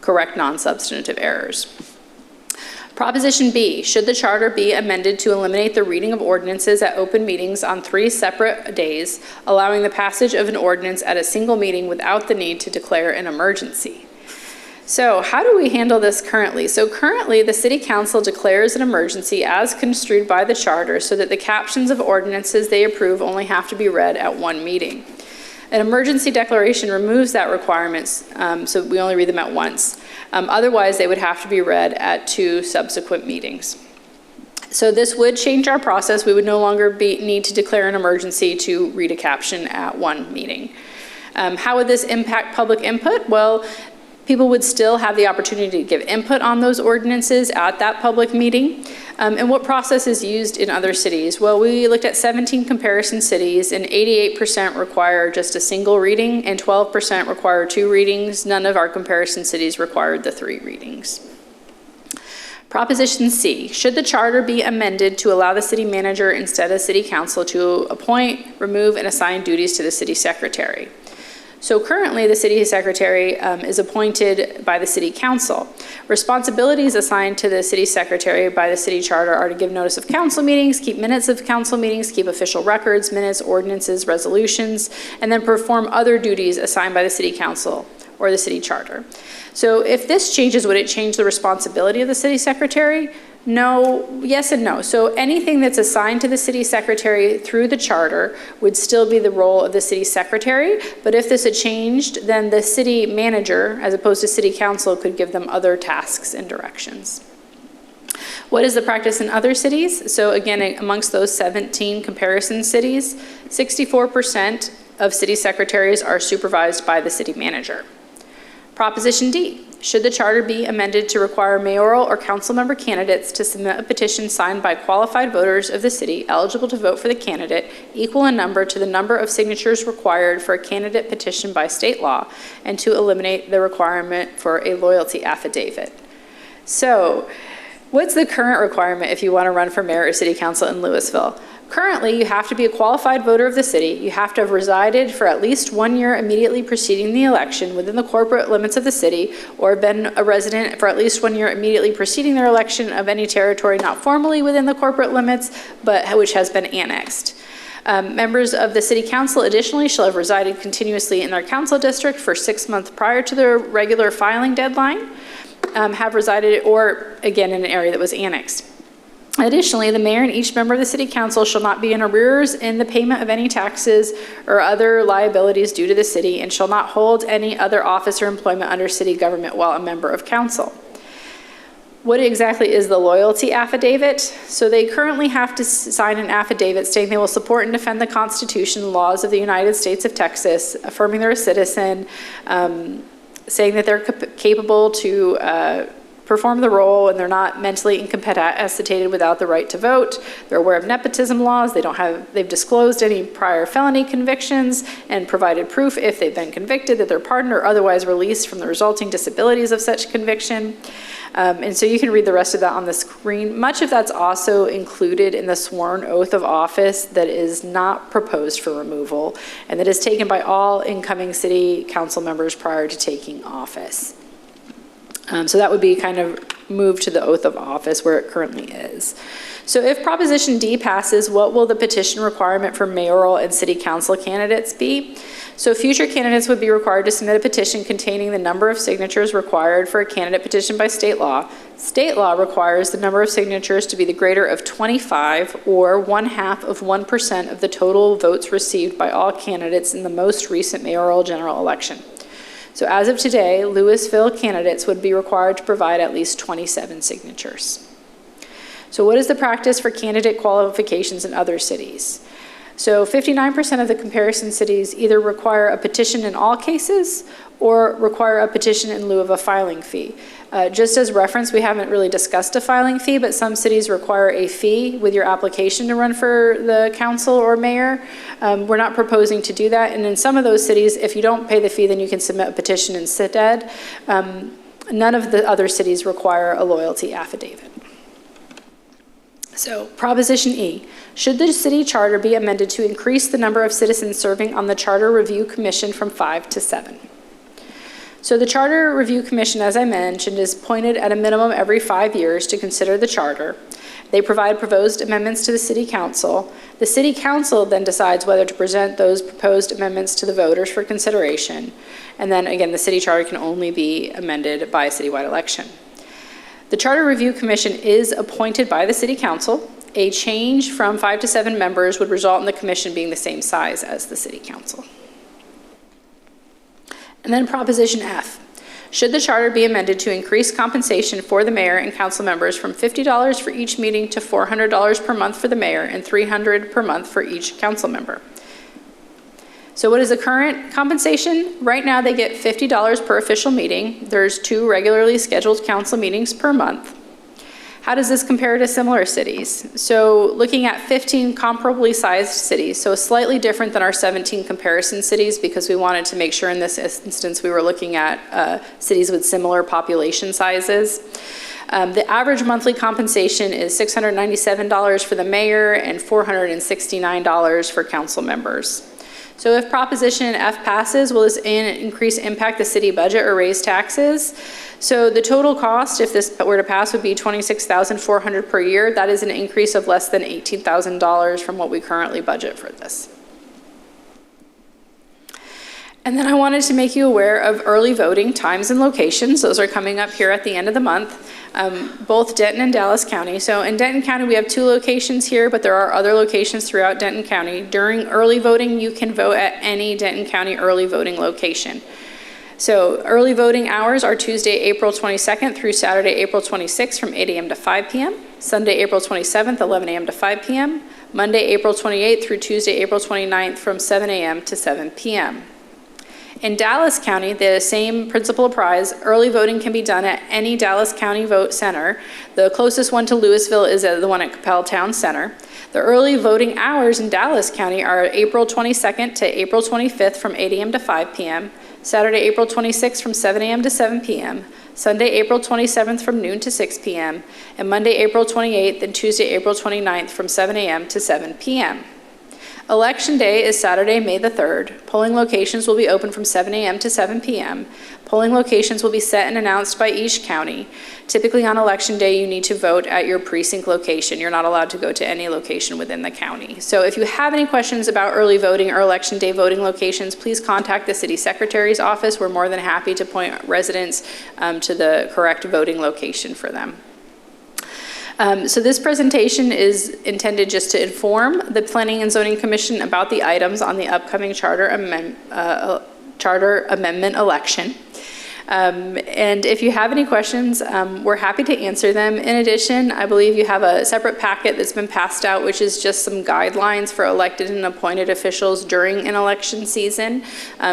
correct non-substantive errors. Proposition B, should the charter be amended to eliminate the reading of ordinances at open meetings on 3 separate days, allowing the passage of an ordinance at a single meeting without the need to declare an emergency? So how do we handle this currently? So currently, the City Council declares an emergency as construed by the charter so that the captions of ordinances they approve only have to be read at 1 meeting. An emergency declaration removes that requirement, so we only read them at once. Otherwise, they would have to be read at 2 subsequent meetings. So this would change our process. We would no longer need to declare an emergency to read a caption at 1 meeting. How would this impact public input? Well, people would still have the opportunity to give input on those ordinances at that public meeting. And what process is used in other cities? Well, we looked at 17 comparison cities, and 88% require just a single reading, and 12% require 2 readings. None of our comparison cities required the 3 readings. Proposition C, should the charter be amended to allow the city manager instead of city council to appoint, remove, and assign duties to the city secretary? So currently, the city secretary is appointed by the city council. Responsibilities assigned to the city secretary by the city charter are to give notice of council meetings, keep minutes of council meetings, keep official records, minutes, ordinances, resolutions, and then perform other duties assigned by the city council or the city charter. So if this changes, would it change the responsibility of the city secretary? No, yes and no. So anything that's assigned to the city secretary through the charter would still be the role of the city secretary, but if this had changed, then the city manager, as opposed to city council, could give them other tasks and directions. What is the practice in other cities? So again, amongst those 17 comparison cities, 64% of city secretaries are supervised by the city manager. Proposition D, should the charter be amended to require mayoral or council member candidates to submit a petition signed by qualified voters of the city eligible to vote for the candidate, equal in number to the number of signatures required for a candidate petition by state law, and to eliminate the requirement for a loyalty affidavit? So, what's the current requirement if you want to run for mayor or city council in Lewisville? Currently, you have to be a qualified voter of the city. You have to have resided for at least 1 year immediately preceding the election within the corporate limits of the city, or been a resident for at least 1 year immediately preceding their election of any territory not formally within the corporate limits, but which has been annexed. Members of the city council additionally shall have resided continuously in their council district for 6 months prior to their regular filing deadline, have resided, or again, in an area that was annexed. Additionally, the mayor and each member of the city council shall not be in arrears in the payment of any taxes or other liabilities due to the city, and shall not hold any other office or employment under city government while a member of council. What exactly is the loyalty affidavit? So they currently have to sign an affidavit stating they will support and defend the Constitution and laws of the United States of Texas, affirming they're a citizen, saying that they're capable to perform the role and they're not mentally incapacitated without the right to vote. They're aware of nepotism laws. They've disclosed any prior felony convictions and provided proof if they've been convicted that they're pardoned or otherwise released from the resulting disabilities of such conviction. And so you can read the rest of that on the screen. Much of that's also included in the sworn oath of office that is not proposed for removal and that is taken by all incoming city council members prior to taking office. So that would be kind of moved to the oath of office where it currently is. So if Proposition D passes, what will the petition requirement for mayoral and city council candidates be? So future candidates would be required to submit a petition containing the number of signatures required for a candidate petition by state law. State law requires the number of signatures to be the greater of 25 or 1/2% of the total votes received by all candidates in the most recent mayoral general election. So as of today, Lewisville candidates would be required to provide at least 27 signatures. So what is the practice for candidate qualifications in other cities? So 59% of the comparison cities either require a petition in all cases or require a petition in lieu of a filing fee. Just as reference, we haven't really discussed a filing fee, but some cities require a fee with your application to run for the council or mayor. We're not proposing to do that. And in some of those cities, if you don't pay the fee, then you can submit a petition instead. None of the other cities require a loyalty affidavit. So, Proposition E, should the city charter be amended to increase the number of citizens serving on the Charter Review Commission from 5 to 7? So the Charter Review Commission, as I mentioned, is appointed at a minimum every 5 years to consider the charter. They provide proposed amendments to the City Council. The City Council then decides whether to present those proposed amendments to the voters for consideration. And then again, the city charter can only be amended by a citywide election. The Charter Review Commission is appointed by the City Council. A change from 5 to 7 members would result in the commission being the same size as the City Council. And then Proposition F. Should the charter be amended to increase compensation for the mayor and council members from $50 for each meeting to $400 per month for the mayor and $300 per month for each council member? So what is the current compensation? Right now they get $50 per official meeting. There's 2 regularly scheduled council meetings per month. How does this compare to similar cities? So looking at 15 comparably sized cities, so slightly different than our 17 comparison cities because we wanted to make sure in this instance we were looking at cities with similar population sizes. The average monthly compensation is $697 for the mayor and $469 for council members. So if Proposition F passes, will this increase impact the city budget or raise taxes? So the total cost, if this were to pass, would be $26,400 per year. That is an increase of less than $18,000 from what we currently budget for this. And then I wanted to make you aware of early voting times and locations. Those are coming up here at the end of the month, both Denton and Dallas County. So in Denton County, we have 2 locations here, but there are other locations throughout Denton County. During early voting, you can vote at any Denton County early voting location. So early voting hours are Tuesday, April 22nd through Saturday, April 26th from 8 a.m. to 5 p.m., Sunday, April 27th, 11 a.m. to 5 p.m., Monday, April 28th through Tuesday, April 29th from 7 a.m. to 7 p.m. In Dallas County, the same principle applies. Early voting can be done at any Dallas County vote center. The closest one to Lewisville is the one at Capel Town Center. The early voting hours in Dallas County are April 22nd to April 25th from 8 a.m. to 5 p.m., Saturday, April 26th from 7 a.m. to 7 p.m., Sunday, April 27th from noon to 6 p.m., and Monday, April 28th and Tuesday, April 29th from 7 a.m. to 7 p.m. Election Day is Saturday, May the 3rd. Polling locations will be open from 7 a.m. to 7 p.m. Polling locations will be set and announced by each county. Typically on Election Day, you need to vote at your precinct location. You're not allowed to go to any location within the county. So if you have any questions about early voting or Election Day voting locations, please contact the City Secretary's office. We're more than happy to point residents to the correct voting location for them. So this presentation is intended just to inform the Planning and Zoning Commission about the items on the upcoming charter amendment election. And if you have any questions, we're happy to answer them. In addition, I believe you have a separate packet that's been passed out, which is just some guidelines for elected and appointed officials during an election season,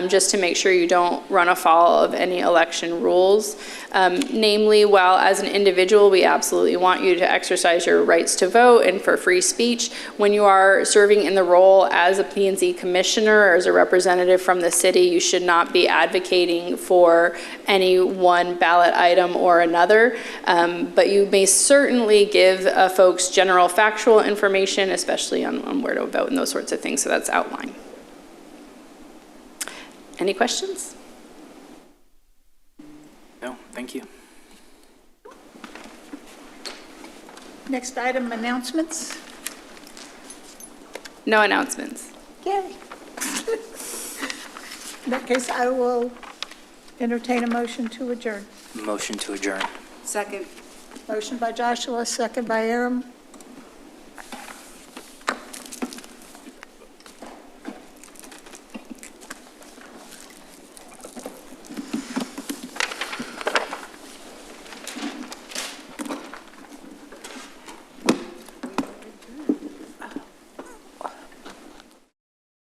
just to make sure you don't run afoul of any election rules. Namely, while as an individual, we absolutely want you to exercise your rights to vote and for free speech, when you are serving in the role as a P&Z commissioner or as a representative from the city, you should not be advocating for any one ballot item or another, but you may certainly give folks general factual information, especially on where to vote and those sorts of things, so that's outlined. Any questions?
No, thank you.
Next item, announcements.
No announcements.
Yay. In that case, I will entertain a motion to adjourn.
Motion to adjourn.
Second.
Motion by Joshua, second by Aram.